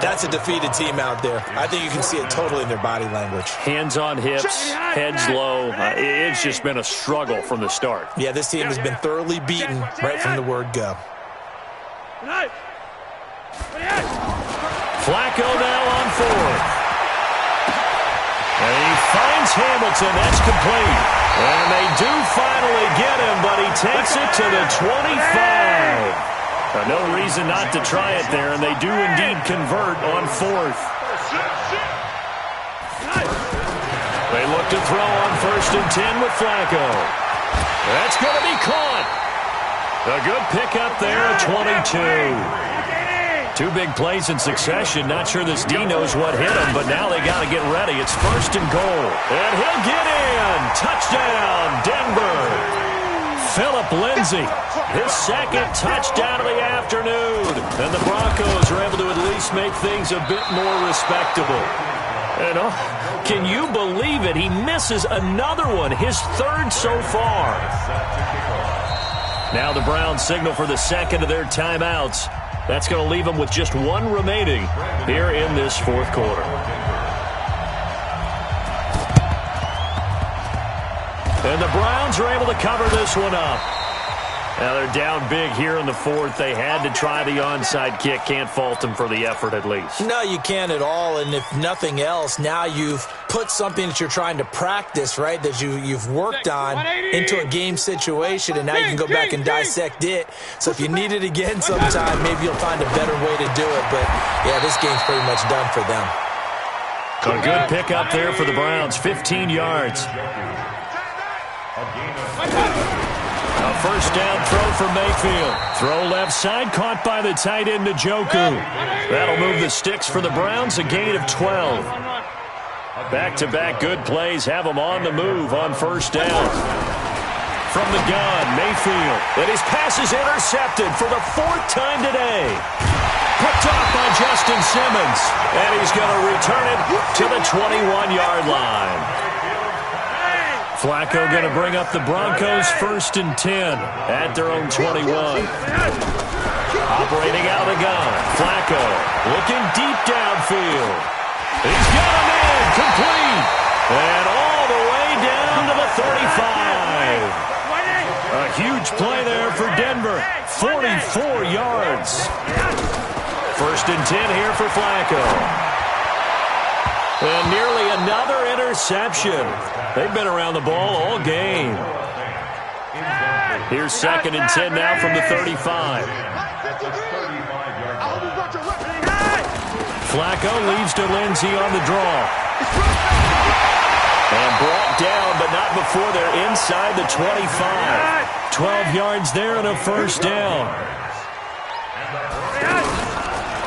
that's a defeated team out there. I think you can see it totally in their body language. Hands on hips, heads low. It's just been a struggle from the start. Yeah, this team has been thoroughly beaten right from the word go. Flacco now on 4th. And he finds Hamilton. That's complete. And they do finally get him, but he takes it to the 25. No reason not to try it there, and they do indeed convert on 4th. They look to throw on 1st and 10 with Flacco. That's going to be caught. A good pickup there at 22. 2 big plays in succession. Not sure this D knows what hit him, but now they got to get ready. It's 1st and goal. And he'll get in. Touchdown, Denver. Phillip Lindsay, his 2nd touchdown of the afternoon. And the Broncos are able to at least make things a bit more respectable. And can you believe it? He misses another one, his 3rd so far. Now the Browns signal for the 2nd of their timeouts. That's going to leave them with just 1 remaining here in this 4th quarter. And the Browns are able to cover this one up. Now they're down big here in the 4th. They had to try the onside kick. Can't fault them for the effort at least. No, you can't at all. And if nothing else, now you've put something that you're trying to practice, right, that you've worked on into a game situation, and now you can go back and dissect it. So if you need it again sometime, maybe you'll find a better way to do it. But, yeah, this game's pretty much done for them. A good pickup there for the Browns, 15 yards. A 1st down throw for Mayfield. Throw left side, caught by the tight end Njoku. That'll move the sticks for the Browns, a gain of 12. Back-to-back good plays have them on the move on 1st down. From the gun, Mayfield. And his pass is intercepted for the 4th time today. Picked off by Justin Simmons. And he's going to return it to the 21-yard line. Flacco going to bring up the Broncos 1st and 10 at their own 21. Operating out of the gun. Flacco looking deep downfield. He's got him in. Complete. And all the way down to the 35. A huge play there for Denver. 44 yards. 1st and 10 here for Flacco. And nearly another interception. They've been around the ball all game. Here's 2nd and 10 now from the 35. Flacco leaves to Lindsay on the draw. And brought down, but not before they're inside the 25. 12 yards there and a 1st down.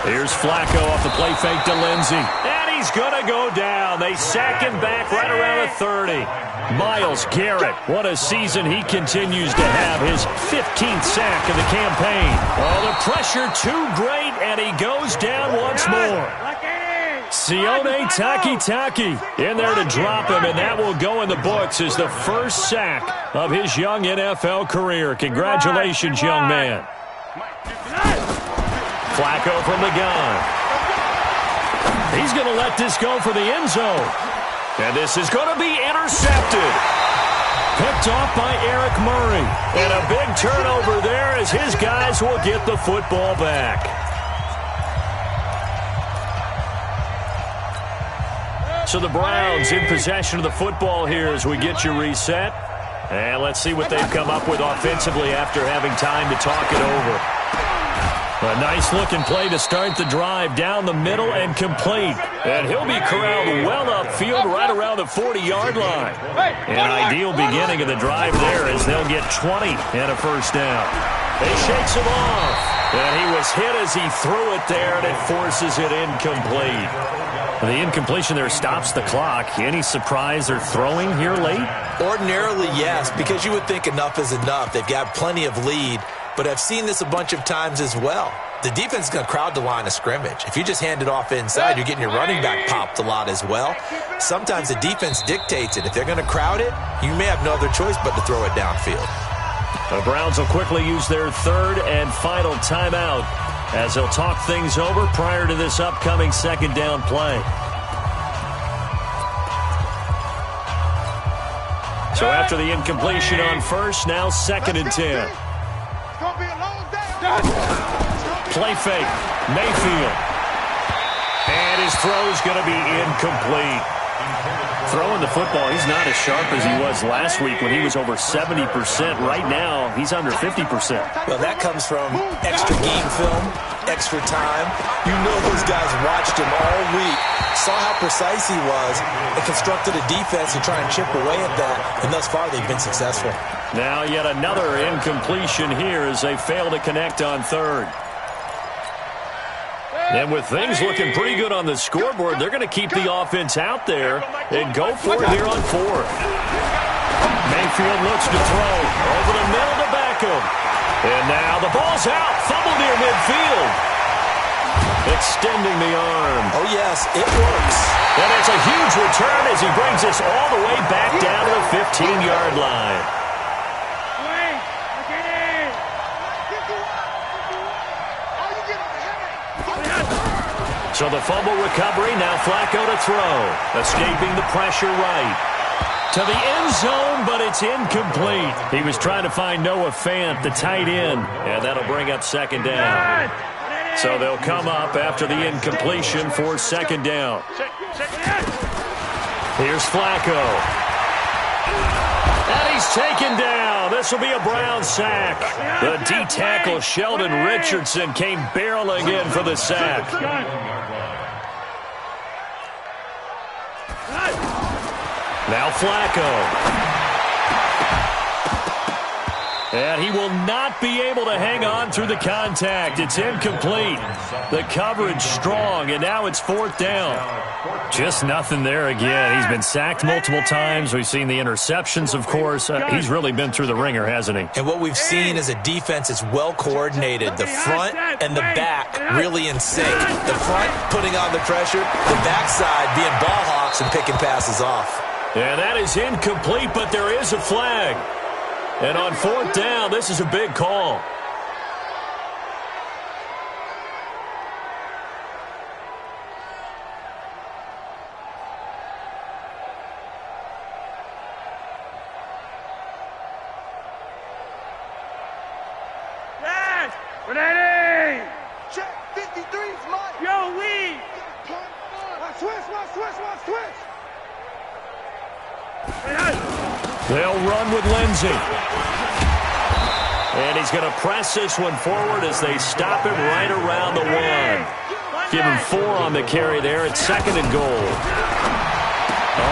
Here's Flacco off the play fake to Lindsay. He's going to go down. They sack him back right around the 30. Myles Garrett, what a season he continues to have. His 15th sack of the campaign. Oh, the pressure too great, and he goes down once more. Sione Takitaki in there to drop him, and that will go in the books as the first sack of his young NFL career. Congratulations, young man. Flacco from the gun. He's going to let this go for the end zone. And this is going to be intercepted. Picked off by Eric Murray. And a big turnover there as his guys will get the football back. So the Browns in possession of the football here as we get you reset. And let's see what they've come up with offensively after having time to talk it over. A nice-looking play to start the drive down the middle and complete. And he'll be corralled well upfield right around the 40-yard line. An ideal beginning of the drive there as they'll get 20 and a first down. He shakes him off. And he was hit as he threw it there, and it forces it incomplete. The incompletion there stops the clock. Any surprise they're throwing here late? Ordinarily, yes, because you would think enough is enough. They've got plenty of lead. But I've seen this a bunch of times as well. The defense is going to crowd the line of scrimmage. If you just hand it off inside, you're getting your running back popped a lot as well. Sometimes the defense dictates it. If they're going to crowd it, you may have no other choice but to throw it downfield. The Browns will quickly use their third and final timeout as they'll talk things over prior to this upcoming second down play. So after the incompletion on first, now second and 10. Play fake. Mayfield. And his throw's going to be incomplete. Throwing the football, he's not as sharp as he was last week when he was over 70%. Right now, he's under 50%. Well, that comes from extra game film, extra time. You know those guys watched him all week, saw how precise he was, and constructed a defense to try and chip away at that. And thus far, they've been successful. Now yet another incompletion here as they fail to connect on third. And with things looking pretty good on the scoreboard, they're going to keep the offense out there and go for it here on fourth. Mayfield looks to throw over the middle to Beckham. And now the ball's out. Fumble near midfield. Extending the arm. Oh, yes, it works. And it's a huge return as he brings us all the way back down to the 15-yard line. So the fumble recovery, now Flacco to throw. Escaping the pressure right. To the end zone, but it's incomplete. He was trying to find Noah Fant, the tight end, and that'll bring up second down. So they'll come up after the incompletion for second down. Here's Flacco. And he's taken down. This will be a Brown sack. The D-tackle Sheldon Richardson came barreling in for the sack. Now Flacco. And he will not be able to hang on through the contact. It's incomplete. The coverage strong, and now it's fourth down. Just nothing there again. He's been sacked multiple times. We've seen the interceptions, of course. He's really been through the ringer, hasn't he? And what we've seen is a defense is well coordinated. The front and the back really in sync. The front putting on the pressure, the backside being ball hawks and picking passes off. And that is incomplete, but there is a flag. And on fourth down, this is a big call. Ready! Check 53's Mike. Yo, lead. Switch. They'll run with Lindsey. And he's going to press this one forward as they stop him right around the one. Give him 4 on the carry there at second and goal.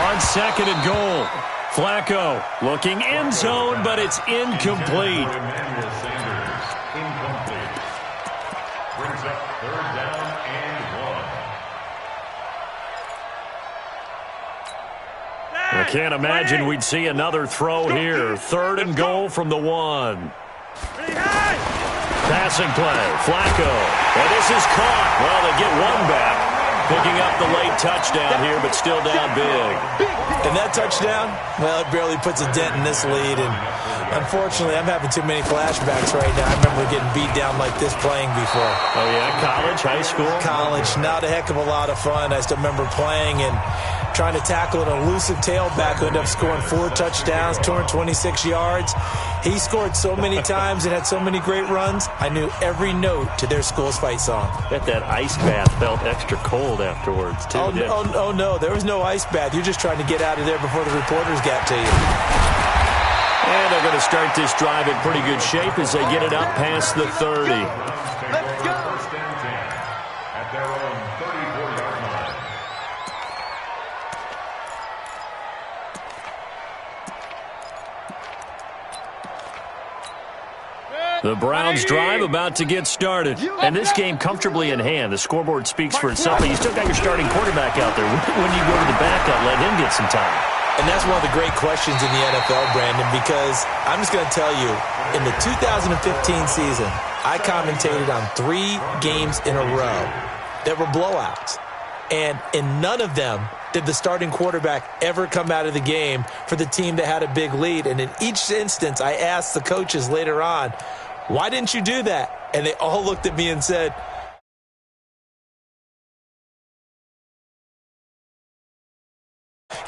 On second and goal, Flacco looking end zone, but it's incomplete. Brings up third down and 1. I can't imagine we'd see another throw here. Third and goal from the 1. Passing play, Flacco. And this is caught. Well, they get one back. Picking up the late touchdown here, but still down big. And that touchdown, well, it barely puts a dent in this lead. And unfortunately, I'm having too many flashbacks right now. I remember getting beat down like this playing before. Oh, yeah? College, high school? College, not a heck of a lot of fun. I still remember playing and trying to tackle an elusive tailback who ended up scoring 4 touchdowns, 226 yards. He scored so many times and had so many great runs, I knew every note to their school's fight song. Bet that ice bath felt extra cold afterwards, too. Oh, no, there was no ice bath. You're just trying to get out of there before the reporters got to you. And they're going to start this drive in pretty good shape as they get it up past the 30. Let's go. First and 10 at their own 34-yard line. The Browns drive about to get started. And this game comfortably in hand. The scoreboard speaks for itself, but you still got your starting quarterback out there. When do you go to the backup, let him get some time? And that's one of the great questions in the NFL, Brandon, because I'm just going to tell you, in the 2015 season, I commentated on 3 games in a row that were blowouts. And in none of them did the starting quarterback ever come out of the game for the team that had a big lead. And in each instance, I asked the coaches later on, why didn't you do that? And they all looked at me and said,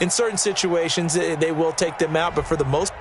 in certain situations, they will take them out, but for the most